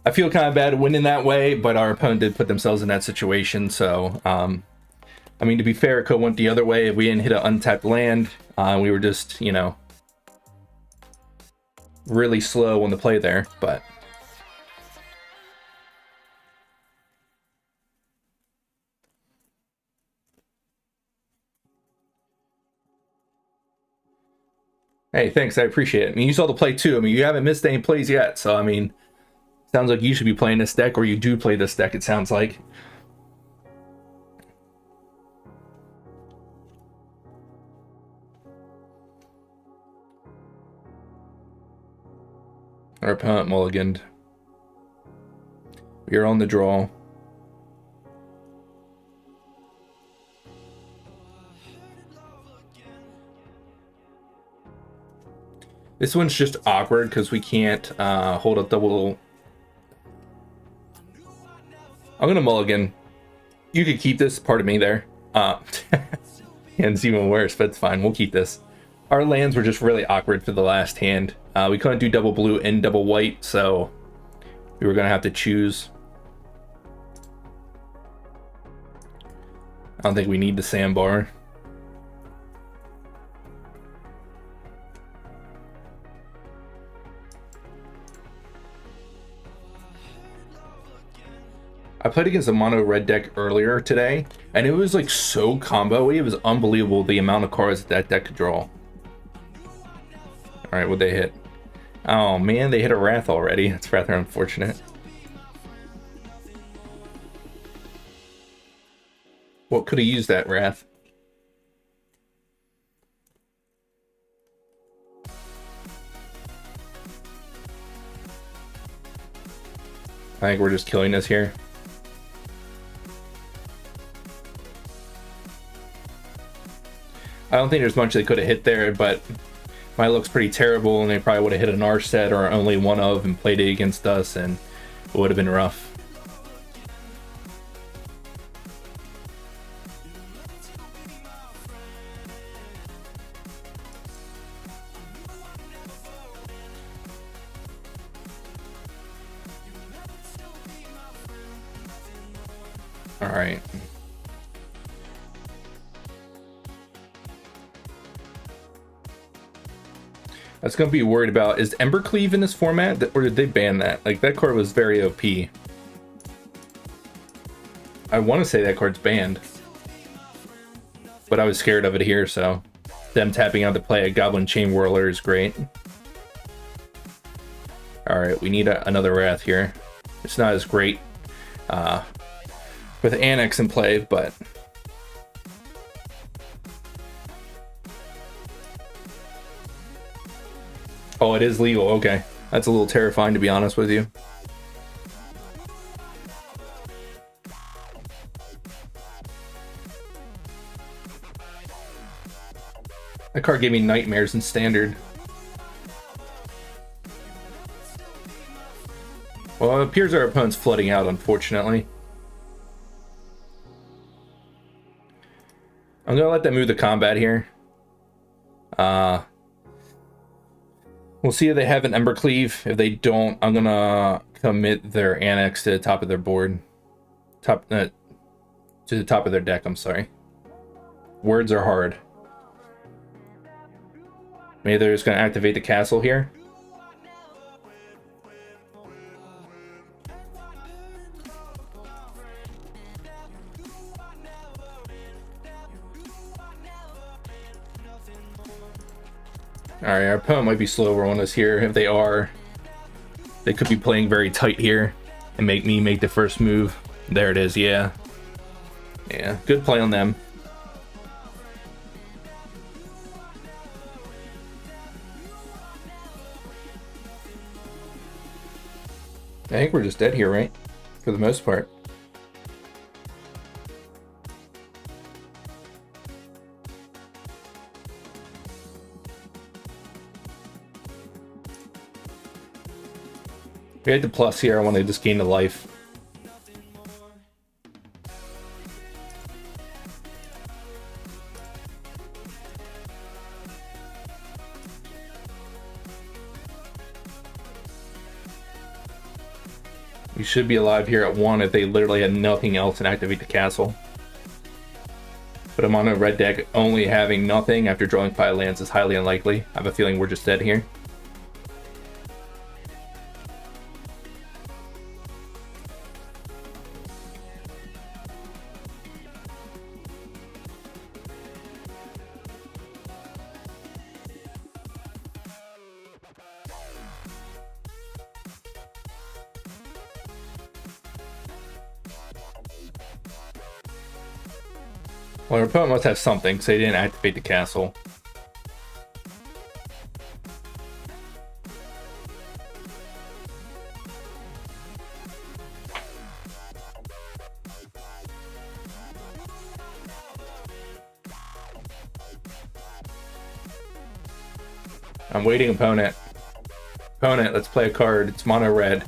I feel kind of bad winning that way, but our opponent did put themselves in that situation. So, I mean, to be fair, it could have went the other way if we didn't hit an untapped land. We were just, you know, really slow on the play there, but... Hey, thanks. I appreciate it. I mean, you saw the play too. I mean, you haven't missed any plays yet. So, I mean, sounds like you should be playing this deck, or you do play this deck, it sounds like. Our opponent mulliganed. We are on the draw. This one's just awkward because we can't hold a double. I'm gonna mulligan. You could keep this, part of me there. And it's even worse, but it's fine. We'll keep this. Our lands were just really awkward for the last hand. We couldn't do double blue and double white, so we were gonna have to choose. I don't think we need the sandbar. I played against a mono red deck earlier today, and it was like so combo-y. It was unbelievable the amount of cards that deck could draw. Alright, what'd they hit? Oh man, they hit a Wrath already. That's rather unfortunate. What could have used that Wrath? I think we're just killing this here. I don't think there's much they could have hit there, but my looks pretty terrible, and they probably would have hit an R set or only one of and played it against us, and it would have been rough. All right. I was gonna be worried about, is Embercleave in this format, or did they ban that? Like, that card was very OP. I want to say that card's banned, but I was scared of it here, so them tapping out to play a Goblin Chain Whirler is great. Alright, we need another Wrath here. It's not as great with Annex in play, but... Oh, it is legal. Okay. That's a little terrifying, to be honest with you. That card gave me nightmares in Standard. Well, it appears our opponent's flooding out, unfortunately. I'm going to let them move the combat here. We'll see if they have an Embercleave. If they don't, I'm gonna commit their Annex to the top of their board. To the top of their deck, I'm sorry. Words are hard. Maybe they're just gonna activate the castle here. Alright, our opponent might be slower on us here. If they are, they could be playing very tight here and make me make the first move. There it is, yeah. Yeah, good play on them. I think we're just dead here, right? For the most part. We had the plus here. I want to just gain the life. We should be alive here at 1 if they literally had nothing else and activate the castle. But I'm on a red deck, only having nothing after drawing 5 lands is highly unlikely. I have a feeling we're just dead here. Well, our opponent must have something, because they didn't activate the castle. I'm waiting, opponent. Opponent, let's play a card. It's mono red.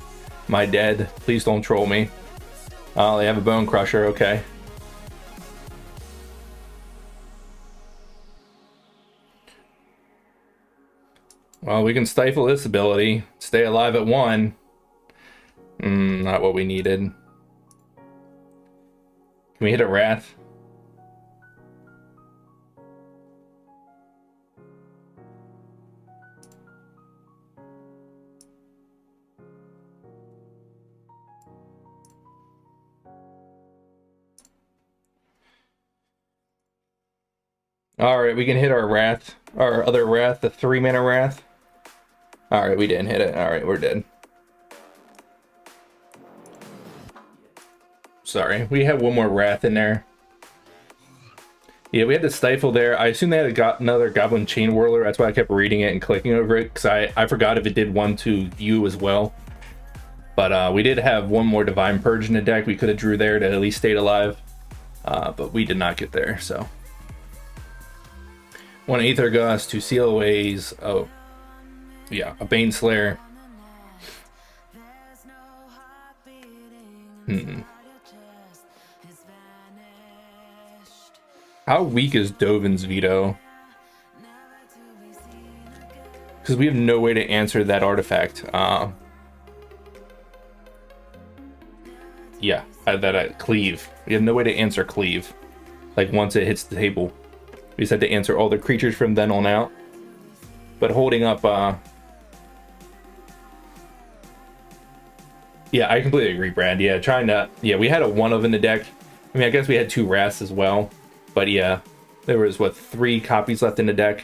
Am I dead? Please don't troll me. Oh, they have a Bone Crusher, okay. Well, we can stifle this ability. Stay alive at 1. Not what we needed. Can we hit a Wrath? Alright, we can hit our Wrath. Our other Wrath, the 3-mana Wrath. Alright, we didn't hit it. Alright, we're dead. Sorry, we had one more Wrath in there. Yeah, we had to stifle there. I assume they had another Goblin Chain Whirler. That's why I kept reading it and clicking over it, because I forgot if it did one to you as well. But we did have one more Divine Purge in the deck. We could have drew there to at least stayed alive. But we did not get there, so. One Aether Gust, 2 Seal Aways. Oh, yeah, a Baneslayer. How weak is Dovin's Veto? Because we have no way to answer that artifact. Yeah, that Cleave. We have no way to answer Cleave. Like, once it hits the table. We just had to answer all the creatures from then on out. But holding up, yeah, I completely agree, Brad. Yeah, yeah, we had a 1 of in the deck. I mean, I guess we had 2 Wraths as well. But yeah, there was, what, 3 copies left in the deck?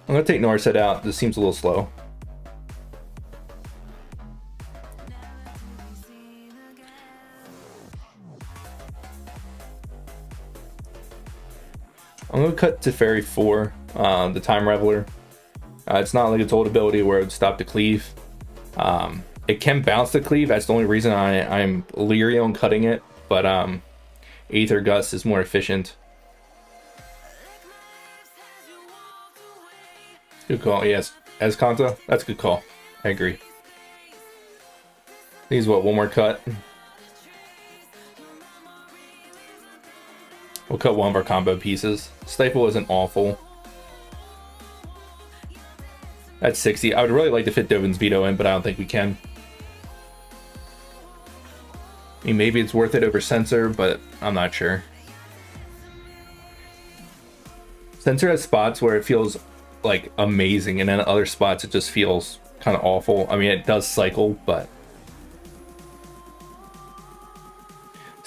I'm gonna take Narset out. This seems a little slow. I'm going to cut Teferi 4, the Time Reveler. It's not like its old ability where it would stop the Cleave. It can bounce the Cleave. That's the only reason I'm leery on cutting it. But Aether Gust is more efficient. Good call, yes. As Kanta, that's a good call. I agree. Needs what, one more cut? We'll cut one of our combo pieces. Stifle isn't awful. That's 60. I would really like to fit Dovin's Veto in, but I don't think we can. I mean, maybe it's worth it over Censor, but I'm not sure. Censor has spots where it feels like amazing, and then other spots it just feels kind of awful. I mean, it does cycle, but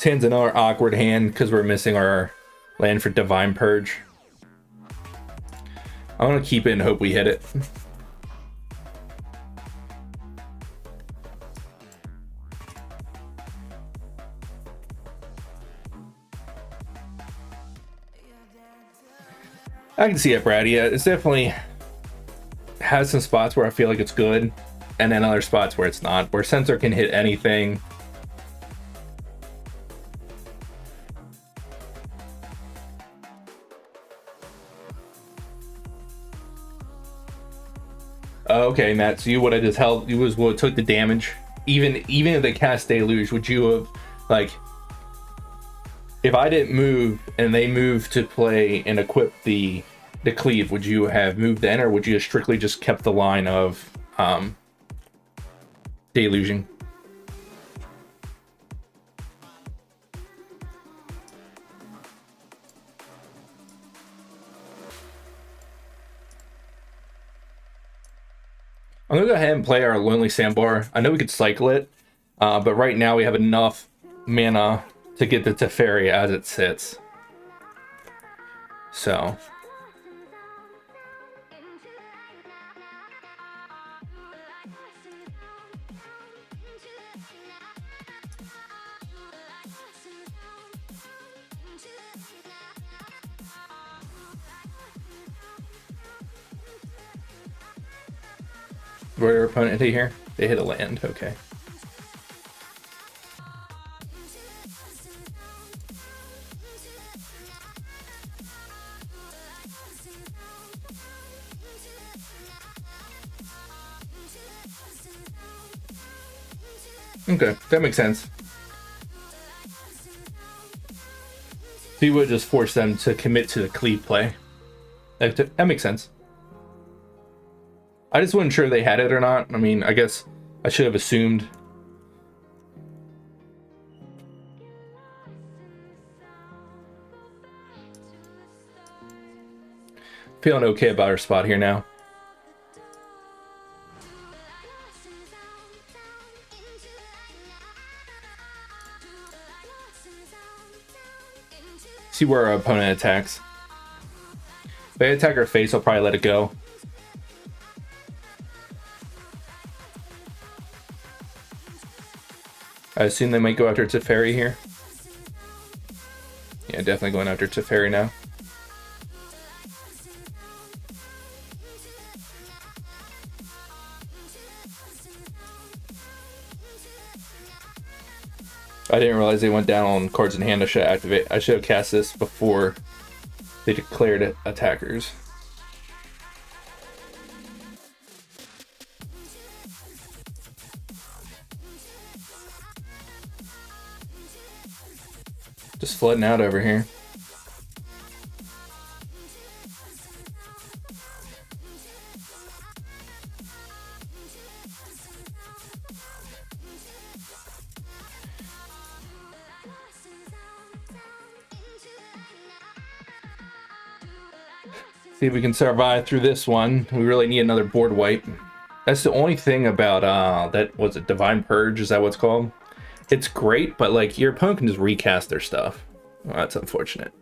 This hand's another awkward hand because we're missing our land for Divine Purge. I'm gonna keep it and hope we hit it. I can see it, Brad. Yeah, it's definitely has some spots where I feel like it's good, and then other spots where it's not, where Sensor can hit anything. Okay, Matt, so you would have just held, you was what took the damage. Even if they cast Deluge, would you have, like, if I didn't move and they moved to play and equip the cleave, would you have moved then, or would you have strictly just kept the line of deluging? I'm gonna go ahead and play our Lonely Sandbar. I know we could cycle it, but right now we have enough mana to get the Teferi as it sits. So what did our opponent hit here? They hit a land, okay. Okay, that makes sense. So you would just force them to commit to the cleave play. That makes sense. I just wasn't sure they had it or not. I mean, I guess I should have assumed. Feeling okay about our spot here now. See where our opponent attacks. If they attack our face, I'll probably let it go. I assume they might go after Teferi here. Yeah, definitely going after Teferi now. I didn't realize they went down on cards in hand. I should activate. I should have cast this before they declared attackers. Just flooding out over here. See if we can survive through this one. We really need another board wipe. That's the only thing about that, was it Divine Purge? Is that what it's called? It's great, but like your opponent can just recast their stuff. Well, that's unfortunate.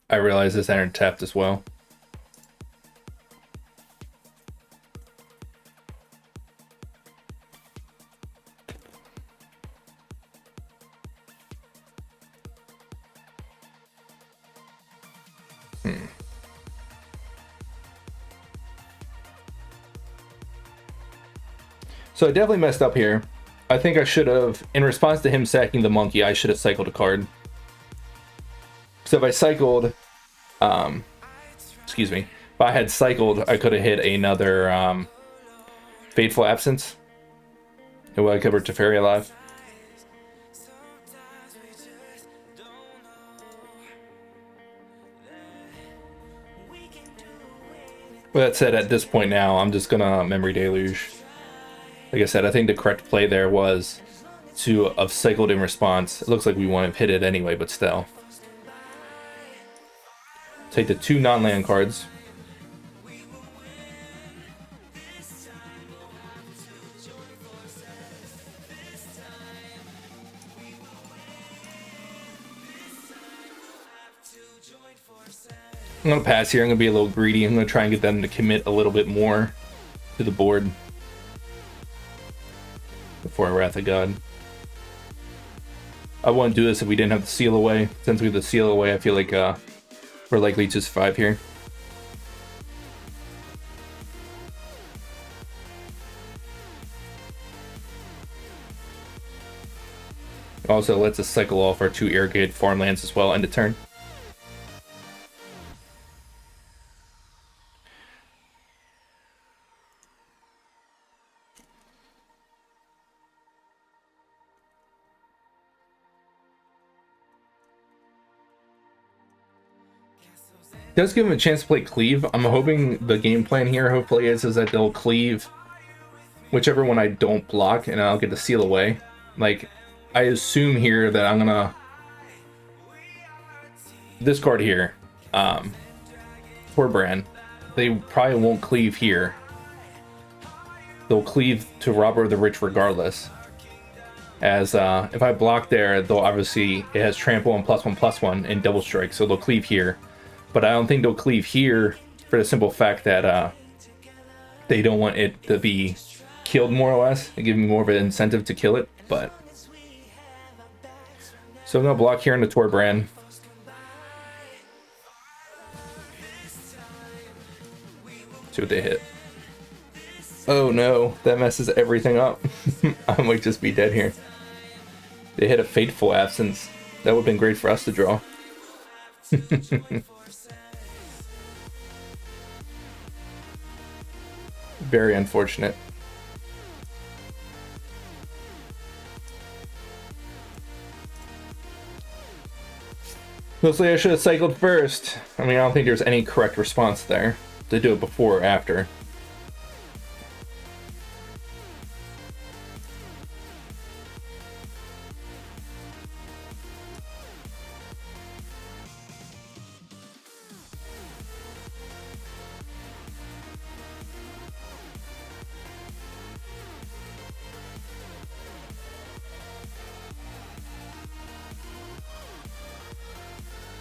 I realize this entered tapped as well. So I definitely messed up here. I think I should have, in response to him sacking the monkey, I should have cycled a card. So if I cycled, excuse me, if I had cycled, I could have hit another Fateful Absence. It would have kept Teferi alive. With that said, at this point now, I'm just gonna Memory Deluge. Like I said, I think the correct play there was to have cycled in response. It looks like we want to hit it anyway, but still. Take the 2 non-land cards. I'm gonna pass here. I'm gonna be a little greedy. I'm gonna try and get them to commit a little bit more to the board before Wrath of God. I wouldn't do this if we didn't have the seal away. Since we have the seal away, I feel like we're likely to survive here. Also lets us cycle off our 2 irrigated farmlands as well, end of turn. Does give him a chance to play cleave. I'm hoping the game plan here hopefully is that they'll cleave whichever one I don't block and I'll get the seal away. Like, I assume here that I'm gonna this card here, Torbrand, they probably won't cleave here. They'll cleave to Robber the Rich regardless. As if I block there, they'll obviously, it has trample and +1/+1 and double strike, so they'll cleave here. But I don't think they'll cleave here for the simple fact that they don't want it to be killed, more or less. They give me more of an incentive to kill it, but so I'm gonna block here in the Torbrand. See what they hit. Oh no, that messes everything up. I might just be dead here. They hit a Fateful Absence. That would have been great for us to draw. Very unfortunate. Mostly I should have cycled first. I mean, I don't think there's any correct response there to do it before or after.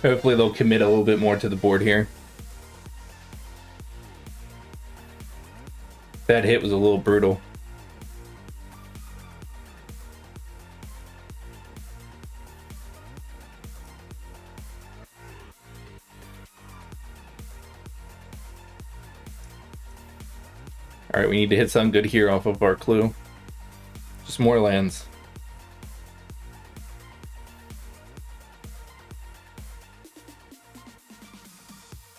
Hopefully they'll commit a little bit more to the board here. That hit was a little brutal. Alright, we need to hit something good here off of our clue. Just more lands.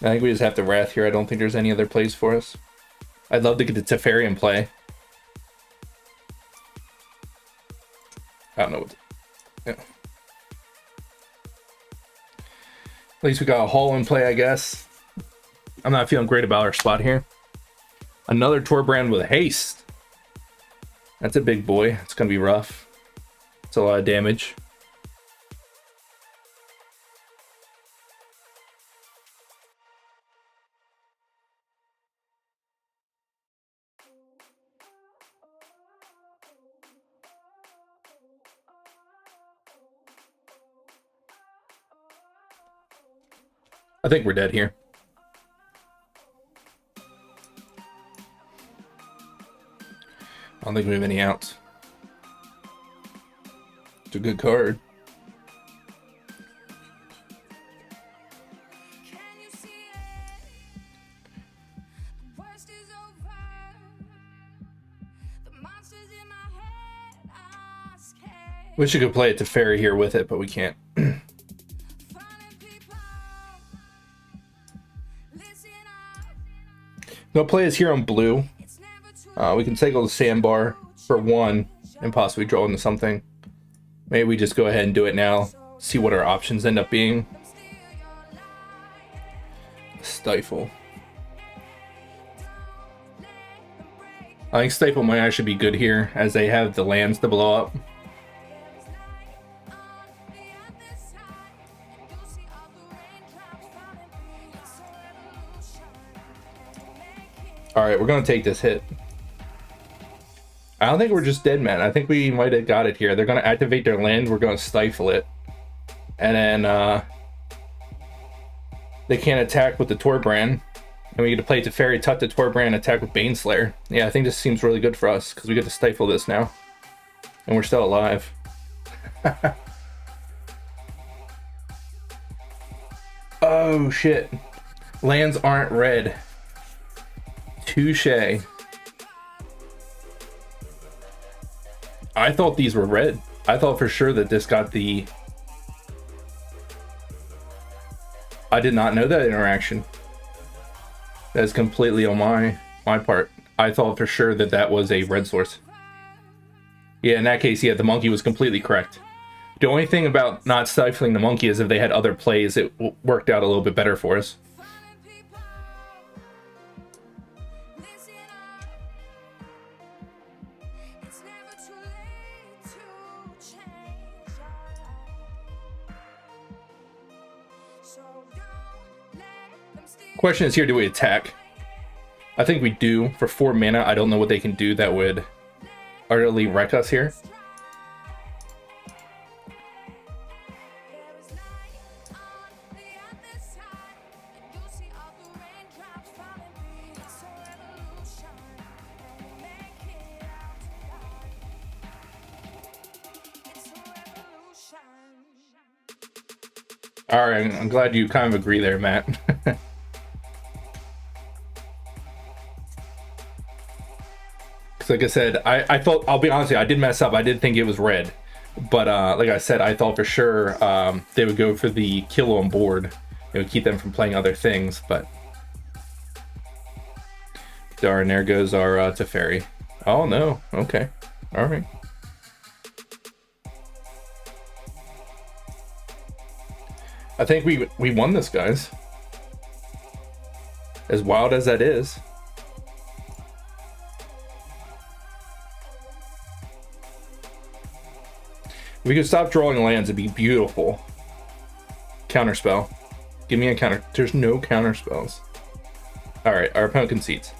I think we just have to Wrath here. I don't think there's any other plays for us. I'd love to get the Teferi in play. I don't know what to, yeah. At least we got a haul in play, I guess. I'm not feeling great about our spot here. Another Torbrand with haste. That's a big boy. It's going to be rough. It's a lot of damage. I think we're dead here. I don't think we have any outs. It's a good card. Wish you could play it to Teferi here with it, but we can't. No play is here on blue. We can cycle the sandbar for 1 and possibly draw into something. Maybe we just go ahead and do it now. See what our options end up being. Stifle. I think Stifle might actually be good here as they have the lands to blow up. Alright, we're going to take this hit. I don't think we're just dead, man. I think we might have got it here. They're going to activate their land. We're going to stifle it. And then They can't attack with the Torbrand. And we get to play Teferi, Tut the Torbrand, attack with Baneslayer. Yeah, I think this seems really good for us, because we get to stifle this now. And we're still alive. Oh, shit. Lands aren't red. Touche. I thought these were red. I thought for sure that this got the... I did not know that interaction. That is completely on my part. I thought for sure that that was a red source. Yeah, in that case, yeah, the monkey was completely correct. The only thing about not stifling the monkey is if they had other plays, it worked out a little bit better for us. Question is here, do we attack? I think we do. For 4 mana, I don't know what they can do that would utterly wreck us here. Alright, I'm glad you kind of agree there, Matt. Like I said, I thought, I'll be honest with you, I did mess up. I did think it was red. But like I said, I thought for sure they would go for the kill on board. It would keep them from playing other things, but... Darn, there goes our Teferi. Oh, no. Okay. Alright. I think we won this, guys. As wild as that is. If we could stop drawing lands, it'd be beautiful. Counterspell. Give me a counter. There's no counter spells. Alright, our opponent concedes.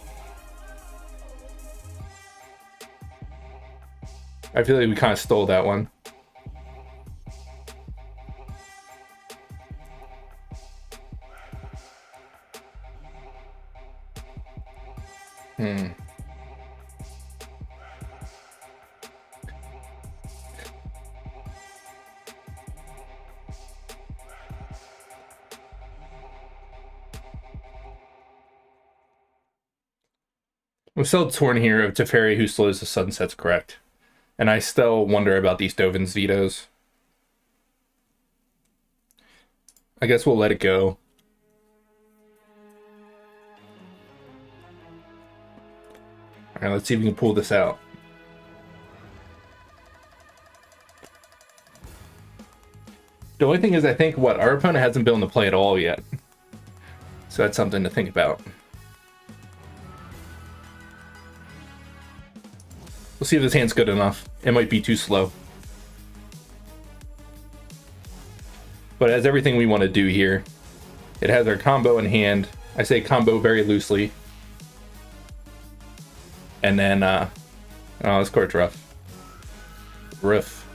I feel like we kind of stole that one. I'm still torn here of Teferi who slows the sunsets correct. And I still wonder about these Dovin's vetoes. I guess we'll let it go. Alright, let's see if we can pull this out. The only thing is, I think, our opponent hasn't been able to play at all yet. So that's something to think about. We'll see if this hand's good enough. It might be too slow. But it has everything we want to do here. It has our combo in hand. I say combo very loosely. And then, oh, this card's rough. Rough.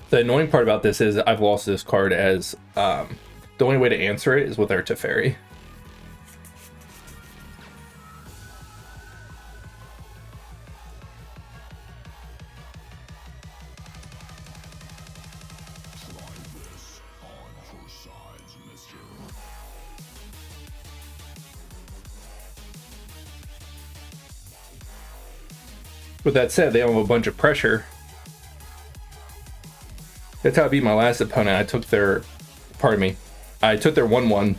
The annoying part about this is I've lost this card as, the only way to answer it is with our Teferi. With that said, they have a bunch of pressure. That's how I beat my last opponent. I took their, pardon me, I took their 1/1.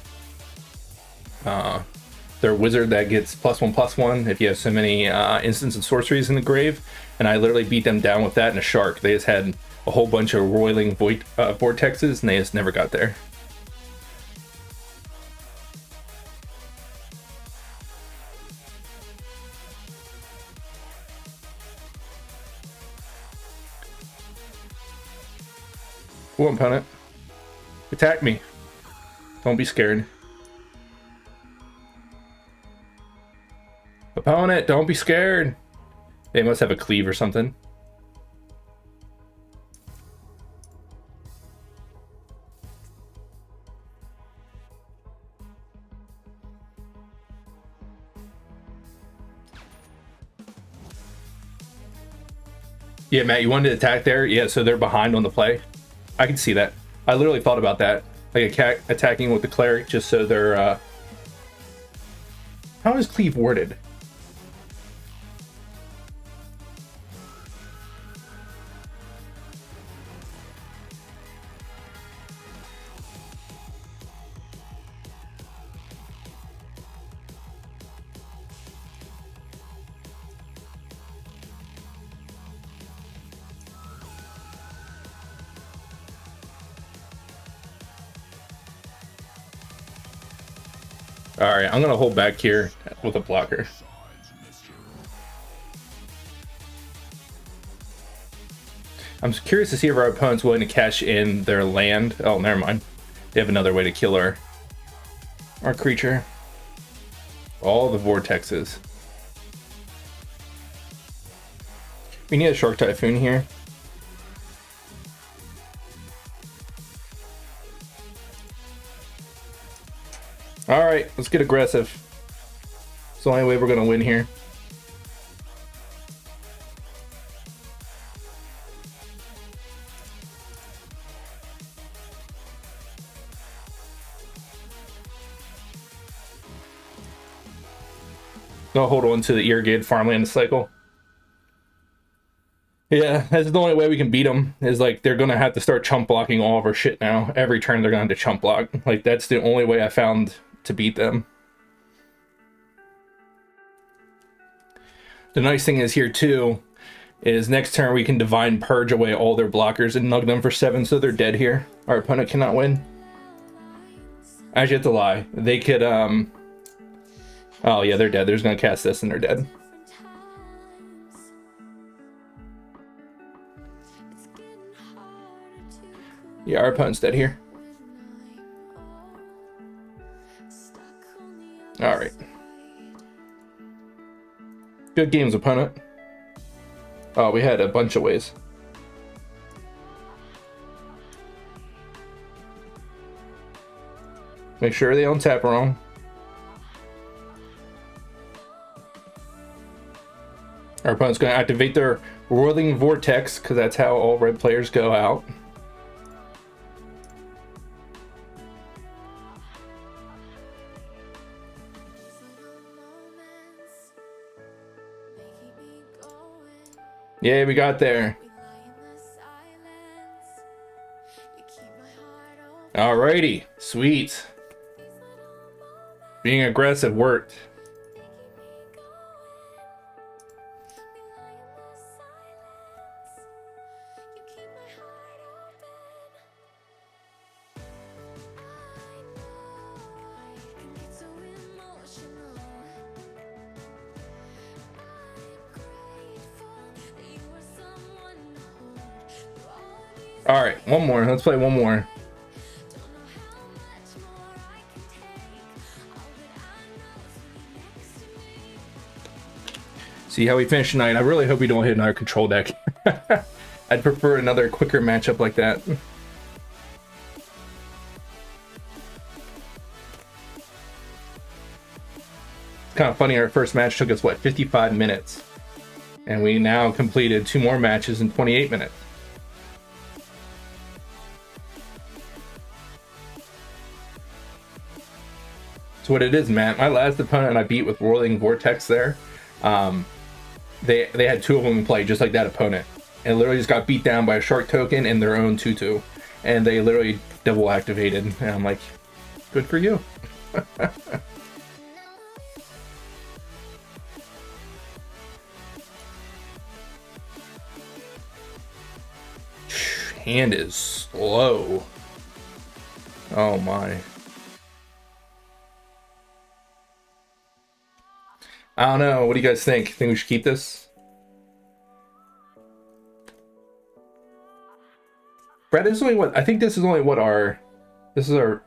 Their wizard that gets +1/+1 if you have so many instants and sorceries in the grave, and I literally beat them down with that and a shark. They just had a whole bunch of roiling vortexes, and they just never got there. Cool, opponent. Attack me. Don't be scared. Opponent, don't be scared. They must have a cleave or something. Yeah, Matt, you wanted to attack there? Yeah, so they're behind on the play. I can see that. I literally thought about that. Like attacking with the cleric just so they're... How is cleave worded? Alright, I'm gonna hold back here with a blocker. I'm curious to see if our opponent's willing to cash in their land. Oh, never mind. They have another way to kill our creature. All the vortexes. We need a Shark Typhoon here. Alright, let's get aggressive. It's the only way we're gonna win here. Gonna hold on to the irrigated farmland cycle. Yeah, that's the only way we can beat them, is like they're gonna have to start chump blocking all of our shit now. Every turn they're gonna have to chump block. Like that's the only way I found to beat them. The nice thing is here too, is next turn we can Divine Purge away all their blockers and nug them for 7 so they're dead here. Our opponent cannot win. Actually, you have to lie. They could, oh yeah, they're dead. They're just gonna cast this and they're dead. Yeah, our opponent's dead here. Alright. Good games, opponent. Oh, we had a bunch of ways. Make sure they don't tap wrong. Our opponent's going to activate their Whirling Vortex, because that's how all red players go out. Yeah, we got there. Alrighty, sweet. Being aggressive worked. All right, one more. Let's play one more. See how we finish tonight. I really hope we don't hit another control deck. I'd prefer another quicker matchup like that. It's kind of funny. Our first match took us, what, 55 minutes? And we now completed 2 more matches in 28 minutes. That's what it is, man. My last opponent I beat with Whirling Vortex there. They had 2 of them in play, just like that opponent. And literally just got beat down by a Shark token and their own 2/2. And they literally double activated. And I'm like, good for you. Hand is slow. Oh my. I don't know. What do you guys think? Think we should keep this? Brad, this is only what I think. This is only what this is our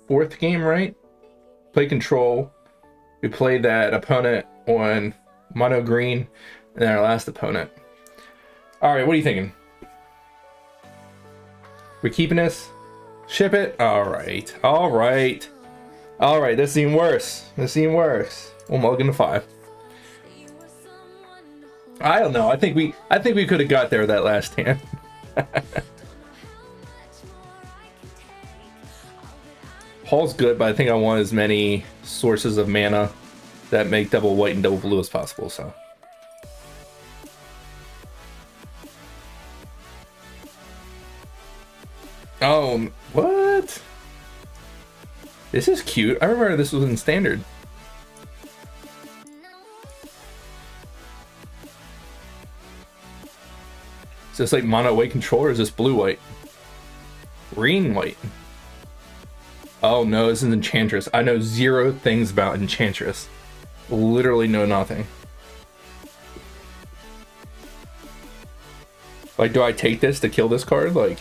4th game, right? Play control. We played that opponent on mono green, and then our last opponent. All right, what are you thinking? We're keeping this? Ship it? All right. All right. All right. This seemed worse. This seemed worse. We'll mulligan to 5. I don't know. I think we could have got there that last hand. Hall's good, but I think I want as many sources of mana that make double white and double blue as possible, so. Oh, what? This is cute. I remember this was in standard. Is this like mono white control, or is this blue white? Green white. Oh no, this is Enchantress. I know zero things about Enchantress. Literally know nothing. Like, do I take this to kill this card? Like,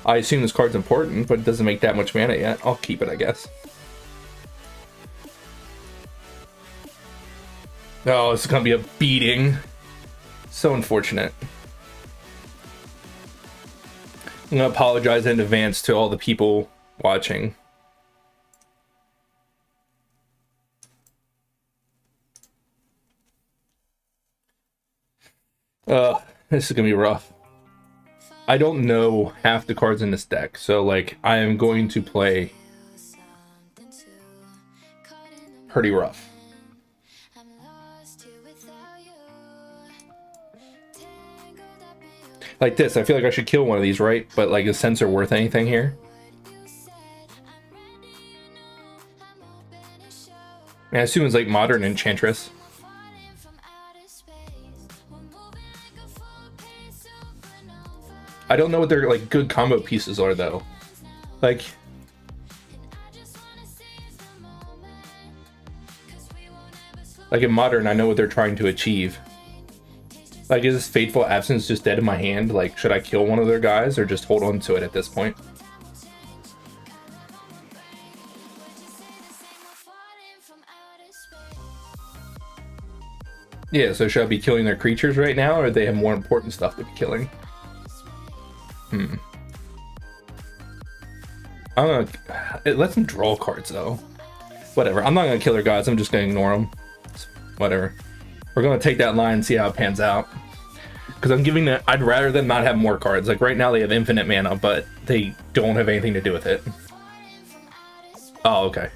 I assume this card's important, but it doesn't make that much mana yet. I'll keep it, I guess. Oh, this is gonna be a beating. So unfortunate. I'm gonna apologize in advance to all the people watching. This is gonna be rough. I don't know half the cards in this deck, so like I am going to play pretty rough. Like this, I feel like I should kill one of these, right? But like, is Sensor worth anything here? I assume it's like modern Enchantress. I don't know what their like good combo pieces are though. Like, in modern, I know what they're trying to achieve. Like, is this Fateful Absence just dead in my hand? Like, should I kill one of their guys or just hold on to it at this point? Yeah, so should I be killing their creatures right now, or do they have more important stuff to be killing? I'm gonna... It lets them draw cards, though. Whatever. I'm not gonna kill their guys. I'm just gonna ignore them. Whatever. We're gonna take that line and see how it pans out. Because I'm giving that... I'd rather them not have more cards. Like, right now they have infinite mana, but they don't have anything to do with it. Oh, okay.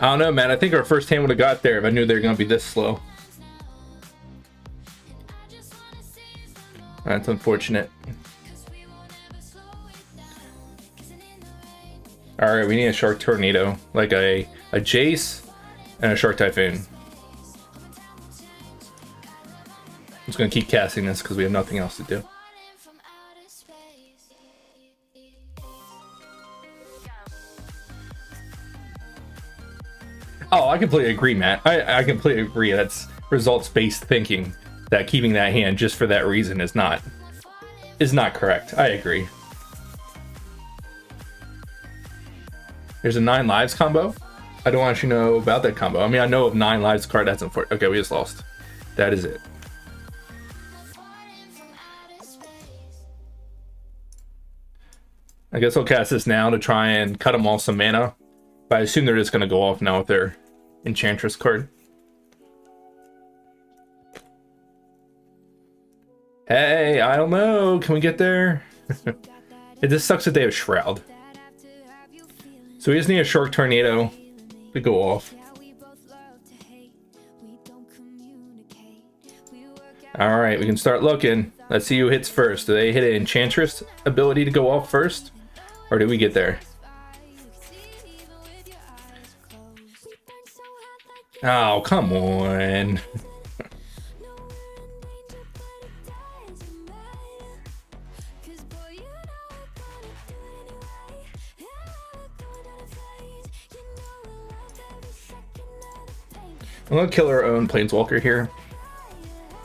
I don't know, man. I think our first hand would have got there if I knew they were going to be this slow. That's unfortunate. Alright, we need a Shark Tornado. Like a Jace and a Shark Typhoon. I'm just going to keep casting this because we have nothing else to do. Oh, I completely agree, Matt. I completely agree. That's results-based thinking. That keeping that hand just for that reason is not correct. I agree. There's a 9 lives combo. I don't actually know about that combo. I mean, I know of 9 lives card. That's unfortunate. Okay, we just lost. That is it. I guess I'll cast this now to try and cut them all some mana. But I assume they're just going to go off now with their Enchantress card. Hey, I don't know. Can we get there? It just sucks that they have Shroud. So we just need a Shark Tornado to go off. Alright, we can start looking. Let's see who hits first. Do they hit an Enchantress ability to go off first? Or did we get there? Oh, come on. I'm gonna kill our own Planeswalker here.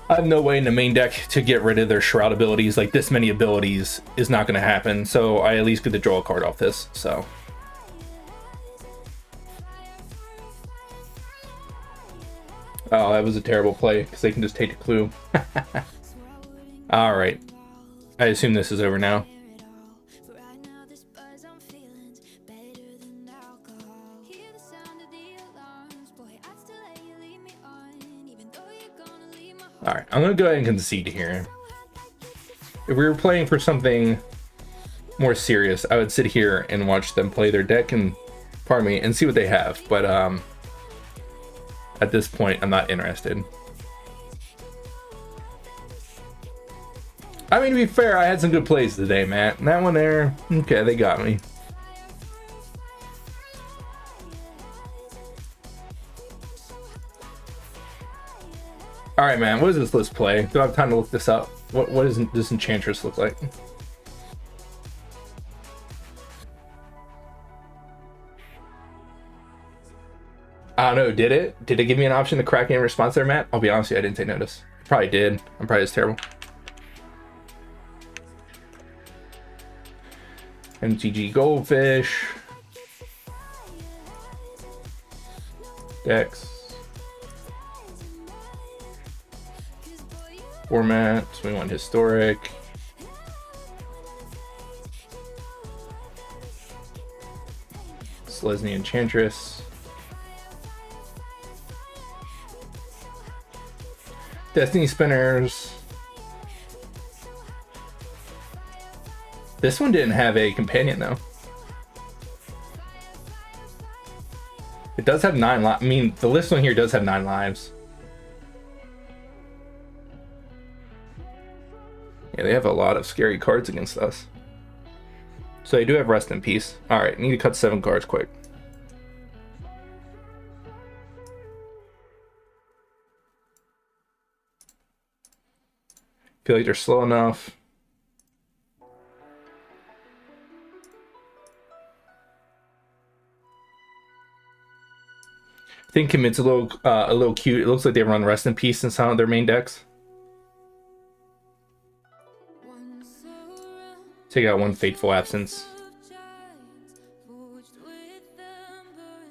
I have no way in the main deck to get rid of their Shroud abilities. Like, this many abilities is not going to happen. So I at least get to draw a card off this. So. Oh, that was a terrible play because they can just take a clue. All right. I assume this is over now. All right, I'm gonna go ahead and concede here. If we were playing for something more serious, I would sit here and watch them play their deck and, pardon me, and see what they have. But at this point, I'm not interested. I mean, to be fair, I had some good plays today, Matt. And that one there, okay, they got me. All right, man. What does this list play? Do I have time to look this up? What does this Enchantress look like? I don't know. Did it? Did it give me an option to crack in response there, Matt? I'll be honest with you, I didn't take notice. Probably did. I'm probably just terrible. MTG Goldfish. Decks. Format, we want historic. Selesnya Enchantress. Destiny Spinners. This one didn't have a companion though. It does have 9 lives. I mean, the list one here does have 9 lives. Yeah, they have a lot of scary cards against us. So they do have Rest in Peace. Alright, need to cut 7 cards quick. Feel like they're slow enough. I think Commit's a little cute. It looks like they run Rest in Peace in some of their main decks. Take out 1 Fateful Absence.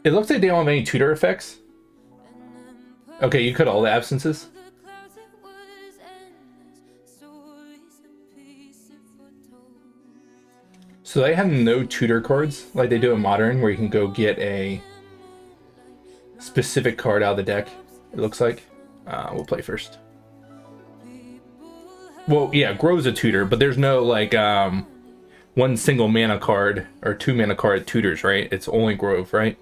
It looks like they don't have any tutor effects. Okay, you cut all the absences. So they have no tutor cards like they do in Modern, where you can go get a specific card out of the deck, it looks like. We'll play first. Well, yeah, Grow's a tutor, but there's no, like, 1 single mana card or 2 mana card tutors, right? It's only Grove, right?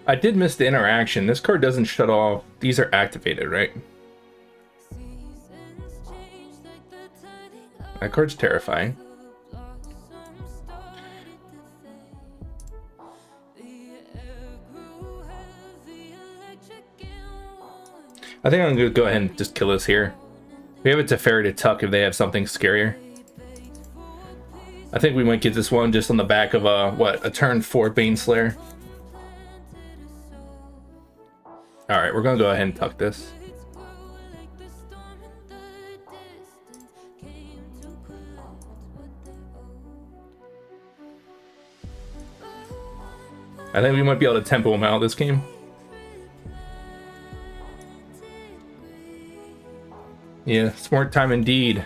I did miss the interaction. This card doesn't shut off. These are activated, right? That card's terrifying. I think I'm gonna go ahead and just kill this here. We have a Teferi to tuck if they have something scarier. I think we might get this one just on the back of a turn 4 Baneslayer. Alright, we're gonna go ahead and tuck this. I think we might be able to tempo him out this game. Yeah, smart time indeed.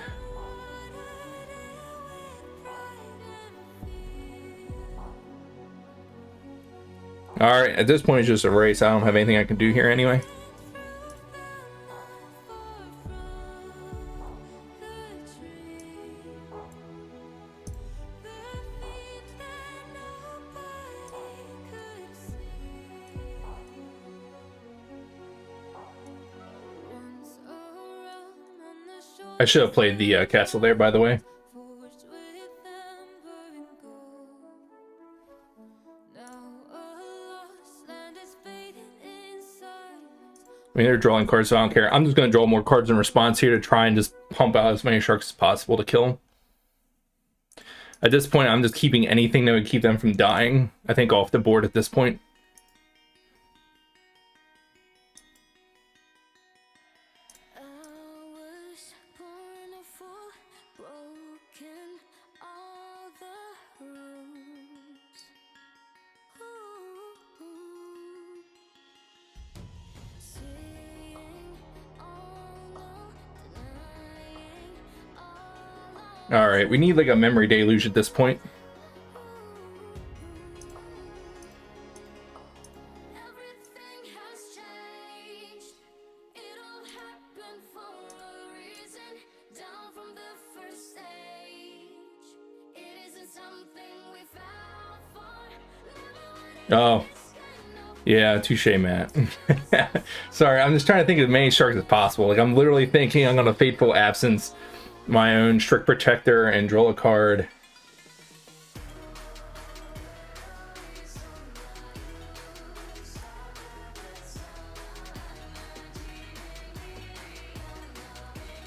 Alright, at this point it's just a race. I don't have anything I can do here anyway. I should have played the castle there, by the way. I mean, they're drawing cards, so I don't care. I'm just going to draw more cards in response here to try and just pump out as many sharks as possible to kill. At this point, I'm just keeping anything that would keep them from dying, I think, off the board at this point. Alright, we need like a memory deluge at this point. Oh. Yeah, touche, Matt. Sorry, I'm just trying to think of as many sharks as possible. Like, I'm literally thinking I'm gonna Fateful Absence my own Strict Protector and draw a card.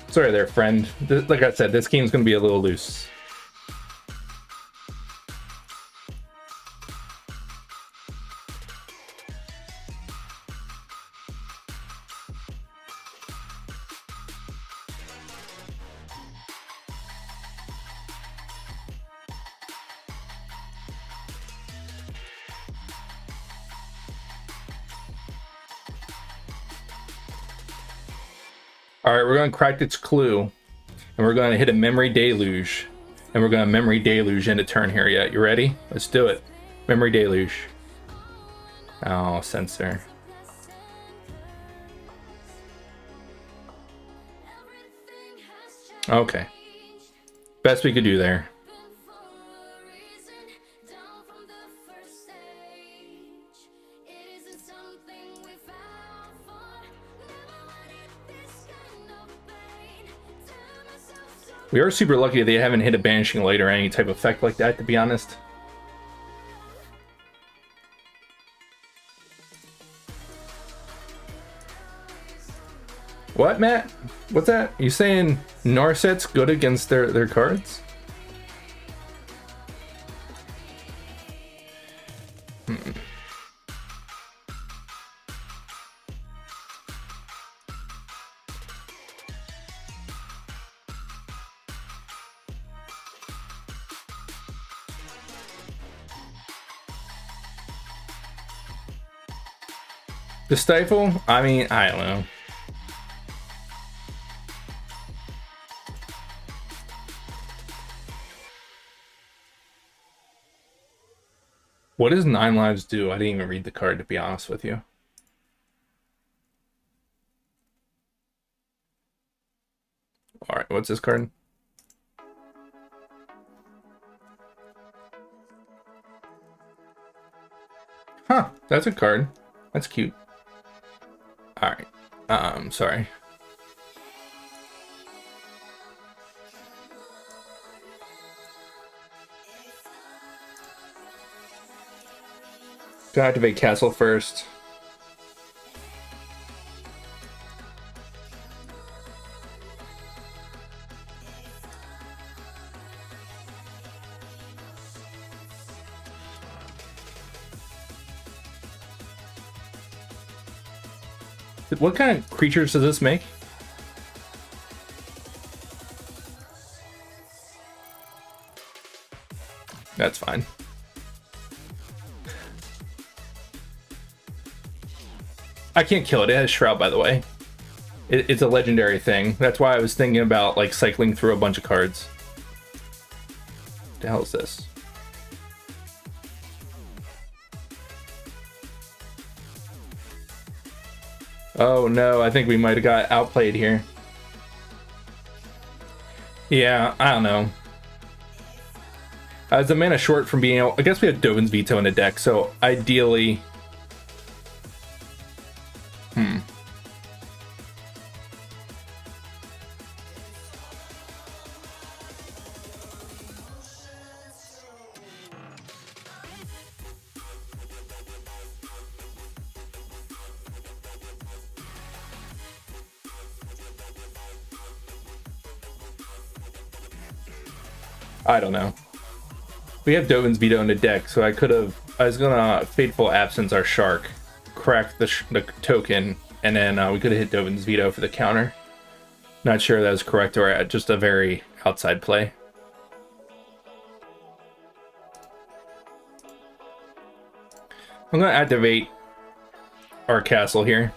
Sorry there, friend. Like I said, this game's gonna be a little loose. Alright, we're going to crack its clue, and we're going to hit a Memory Deluge, and we're going to Memory Deluge into turn here yet. You ready? Let's do it. Memory Deluge. Oh, censor. Okay. Best we could do there. We are super lucky they haven't hit a Banishing Light or any type of effect like that, to be honest. What, Matt? What's that? You saying Narset's good against their cards? The Stifle? I mean, I don't know. What does 9 lives do? I didn't even read the card, to be honest with you. Alright, what's this card? Huh, that's a card. That's cute. Alright. Sorry. Gonna activate Castle first. What kind of creatures does this make? That's fine. I can't kill it. It has Shroud, by the way. It's a legendary thing. That's why I was thinking about like cycling through a bunch of cards. What the hell is this? Oh no, I think we might have got outplayed here. Yeah, I don't know. As a mana short from being able... I guess we have Dovin's Veto in the deck, so ideally... I don't know. We have Dovin's Veto in the deck, so I was gonna Fateful Absence our Shark, crack the token, and then we could have hit Dovin's Veto for the counter. Not sure that was correct or just a very outside play. I'm gonna activate our castle here.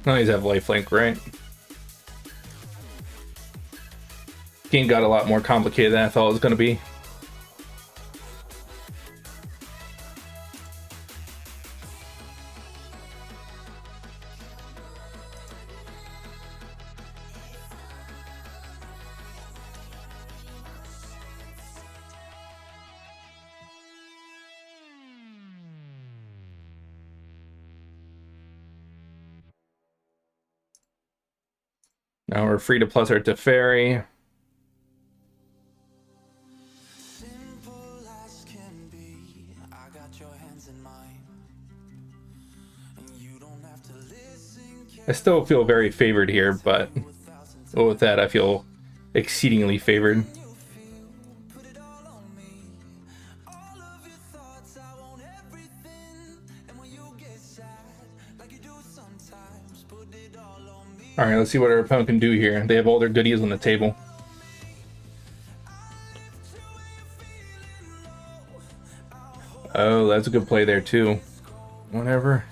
I always have lifelink, right? Game got a lot more complicated than I thought it was going to be. Now we're free to plus our teferi. I still feel very favored here, but with that, I feel exceedingly favored. Alright, let's see what our opponent can do here. They have all their goodies on the table. Oh, that's a good play there too. Whatever.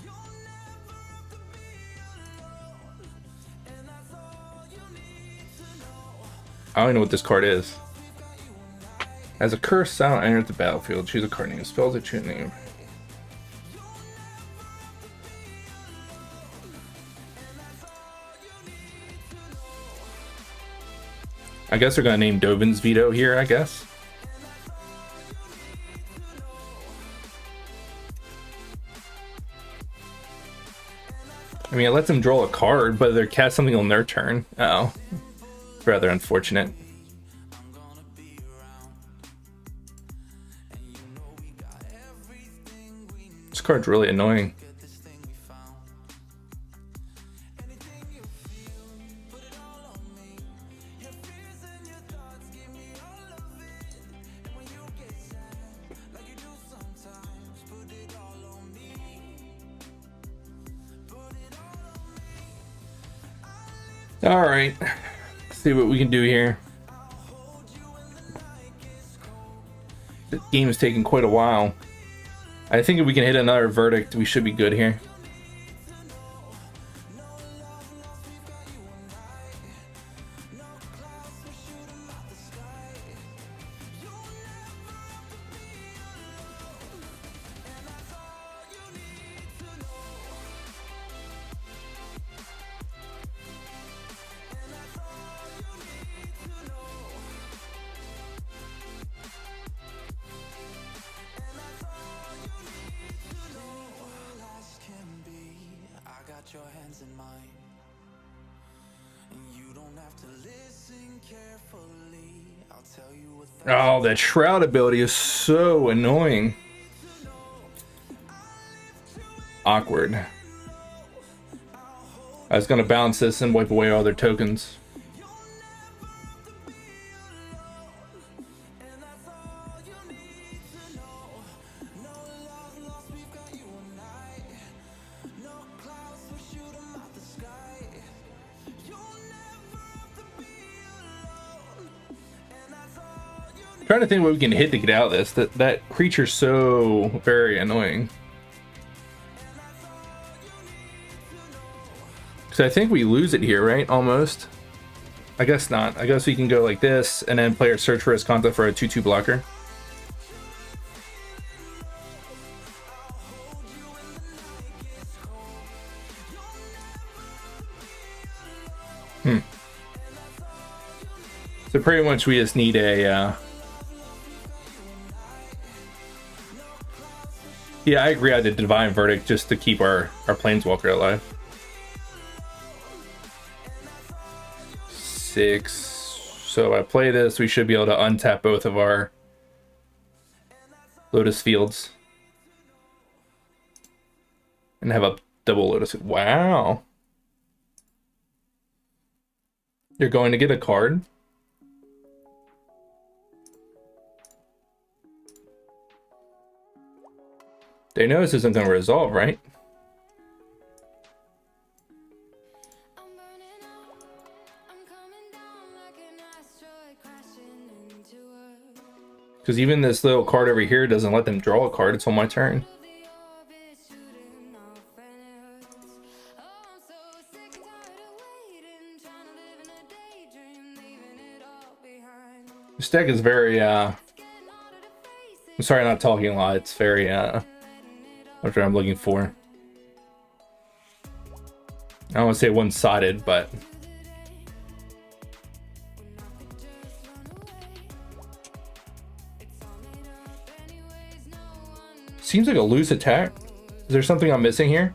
I don't even know what this card is. As a curse sound enters the battlefield, choose a card name. Spells that choose name. I guess they're gonna name Dovin's Veto here, I guess. I mean, it lets them draw a card, but they cast something on their turn. Oh. Rather unfortunate. This card's really annoying. All right. See what we can do here. The game is taking quite a while. I think if we can hit another verdict, we should be good here. Oh, that shroud ability is so annoying. Awkward. I was gonna bounce this and wipe away all their tokens. Trying to think what we can hit to get out of this. That creature's so very annoying. So I think we lose it here, right? Almost. I guess not. I guess we can go like this and then play our Search for Esconta for a 2/2 blocker. So pretty much we just need a... Yeah, I agree. I did Divine Verdict just to keep our Planeswalker alive. 6. So I play this, we should be able to untap both of our Lotus Fields. And have a double Lotus. Wow. You're going to get a card? They know this isn't going to resolve, right? Because even this little card over here doesn't let them draw a card. It's on my turn. This deck is very, I'm sorry, I'm not talking a lot. It's very, what I'm looking for. I don't want to say one-sided, but... Seems like a loose attack. Is there something I'm missing here?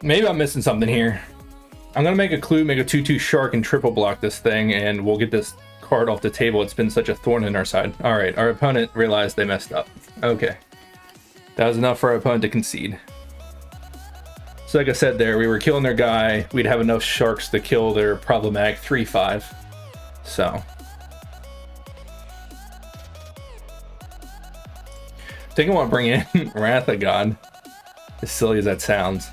Maybe I'm missing something here. I'm gonna make a clue, make a 2/2 shark and triple block this thing, and we'll get this card off the table. It's been such a thorn in our side. Alright, our opponent realized they messed up. Okay. That was enough for our opponent to concede. So like I said there, we were killing their guy. We'd have enough sharks to kill their problematic 3/5. So. I think I want to bring in Wrath of God. As silly as that sounds.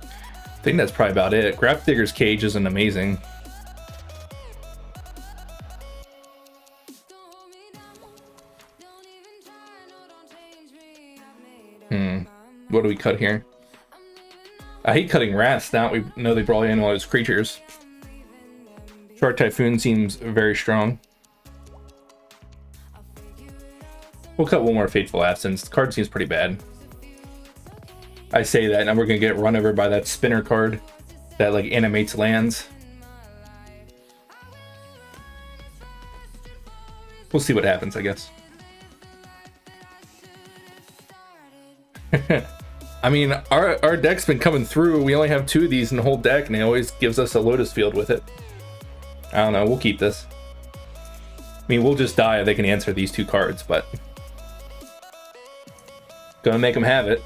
I think that's probably about it. Grafdigger's Cage isn't amazing. What do we cut here? I hate cutting Wraths now we know they brought in all those creatures. Shark Typhoon seems very strong. We'll cut one more Fateful Absence. The card seems pretty bad. I say that, and we're gonna get run over by that spinner card that like animates lands. We'll see what happens, I guess. I mean, our deck's been coming through. We only have 2 of these in the whole deck, and it always gives us a Lotus Field with it. I don't know. We'll keep this. I mean, we'll just die if they can answer these 2 cards, but gonna make them have it.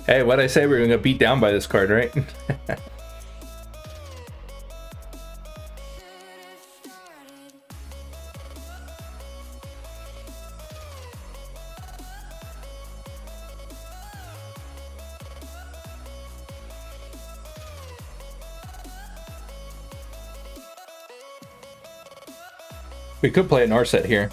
Hey, what'd I say? We were gonna get beat down by this card, right? We could play an Narset here.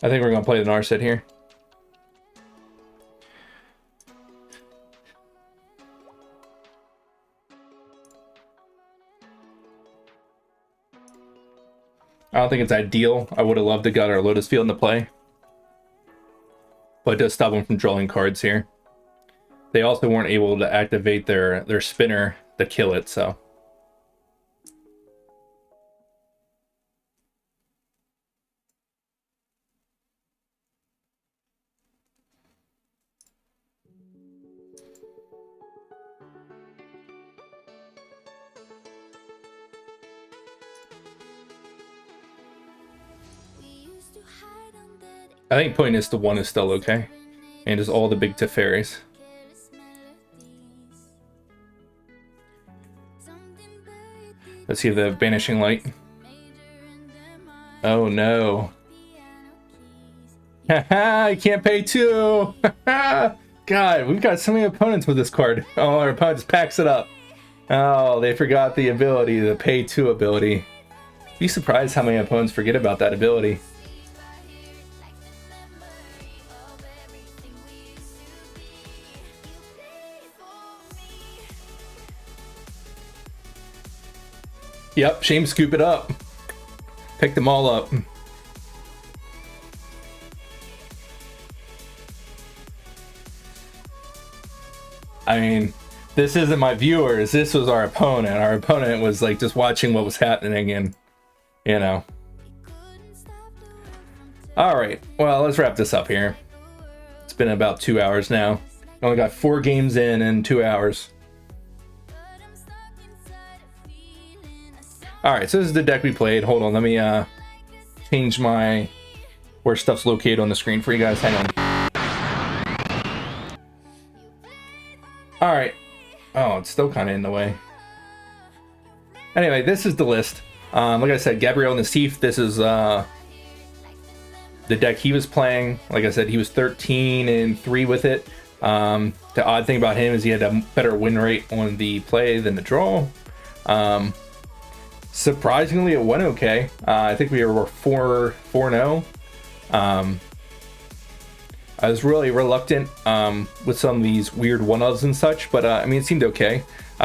I think we're going to play the Narset here. I don't think it's ideal. I would have loved to got our Lotus Field into play. But it does stop them from drawing cards here. They also weren't able to activate their spinner to kill it, so. I think putting this to 1 is still okay. And just all the big teferis. Let's see the Banishing Light. Oh no. Haha, I can't pay 2! God, we've got so many opponents with this card. Oh, our opponent just packs it up. Oh, they forgot the ability, the pay 2 ability. Be surprised how many opponents forget about that ability. Yep, shame, scoop it up. Pick them all up. I mean, this isn't my viewers. This was our opponent. Our opponent was like just watching what was happening and, you know. All right, well, let's wrap this up here. It's been about 2 hours now. Only got 4 games in 2 hours. All right, so this is the deck we played. Hold on, let me change my where stuff's located on the screen for you guys. Hang on. All right. Oh, it's still kind of in the way. Anyway, this is the list. Like I said, Gabriel Nassif. This is the deck he was playing. Like I said, he was 13-3 with it. The odd thing about him is he had a better win rate on the play than the draw. Surprisingly, it went okay. I think we were 4-0. I was really reluctant with some of these weird one-ofs and such, but I mean, it seemed okay.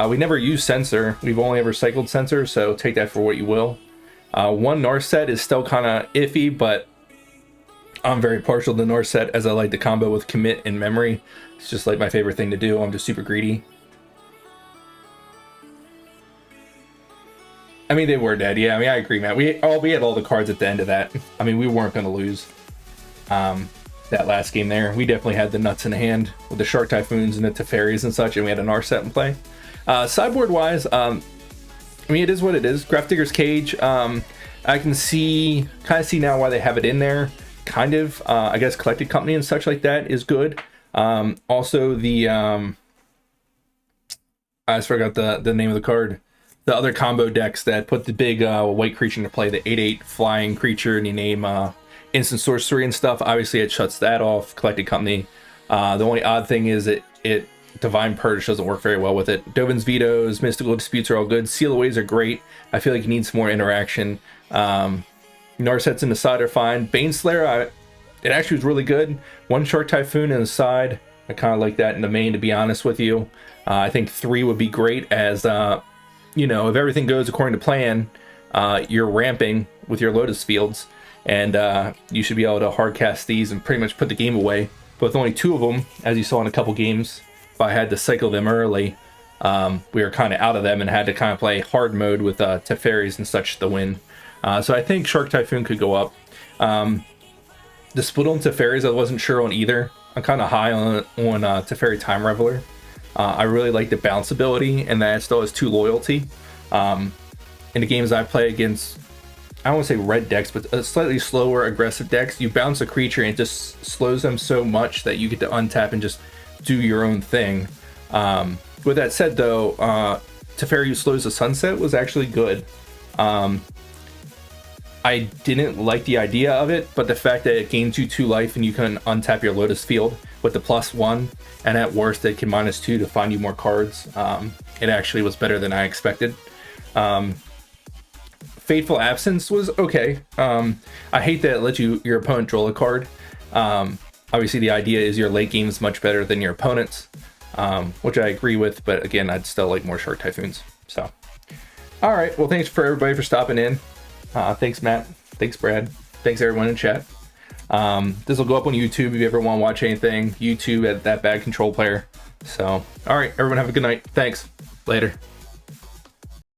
We never used Censor. We've only ever cycled Censor, so take that for what you will. One Narset is still kind of iffy, but I'm very partial to Narset as I like the combo with Commit and Memory. It's just like my favorite thing to do. I'm just super greedy. I mean, they were dead. Yeah, I mean, I agree, Matt. We had all the cards at the end of that. I mean, we weren't going to lose that last game there. We definitely had the nuts in hand with the Shark Typhoons and the Teferis and such, and we had an Narset in play. Sideboard-wise, I mean, it is what it is. Grafdigger's Cage, I can kind of see now why they have it in there. Kind of, I guess Collected Company and such like that is good. Also, the I just forgot the name of the card. The other combo decks that put the big white creature into play, the 8/8 flying creature, and you name instant sorcery and stuff. Obviously, it shuts that off. Collected Company. The only odd thing is it Divine Purge doesn't work very well with it. Dovin's Vetoes, Mystical Disputes are all good. Seal Aways are great. I feel like you need some more interaction. Narsets in the side are fine. Baneslayer, it actually was really good. One Shark Typhoon in the side. I kind of like that in the main, to be honest with you. I think 3 would be great as, you know, if everything goes according to plan, you're ramping with your Lotus fields, and you should be able to hard cast these and pretty much put the game away. But with only 2 of them, as you saw in a couple games, if I had to cycle them early, we were kind of out of them and had to kind of play hard mode with Teferis and such to win. So I think Shark Typhoon could go up. The split on Teferis, I wasn't sure on either. I'm kind of high on Teferi Time Reveler. I really like the bounce ability, and that it still has 2 loyalty. In the games I play against, I don't want to say red decks, but slightly slower, aggressive decks, you bounce a creature and it just slows them so much that you get to untap and just do your own thing. With that said, though, Teferi Who Slows the Sunset was actually good. I didn't like the idea of it, but the fact that it gains you 2 life and you can untap your Lotus field with the +1, and at worst it can -2 to find you more cards. It actually was better than I expected. Fateful Absence was okay. I hate that it lets your opponent draw a card. Obviously the idea is your late game is much better than your opponent's, which I agree with, but again, I'd still like more Shark Typhoons. So, all right, well, thanks for everybody for stopping in. Thanks, Matt. Thanks, Brad. Thanks, everyone in chat. This will go up on YouTube if you ever want to watch anything. YouTube at Thatbadcontrolplayer. So, all right, everyone have a good night. Thanks. Later.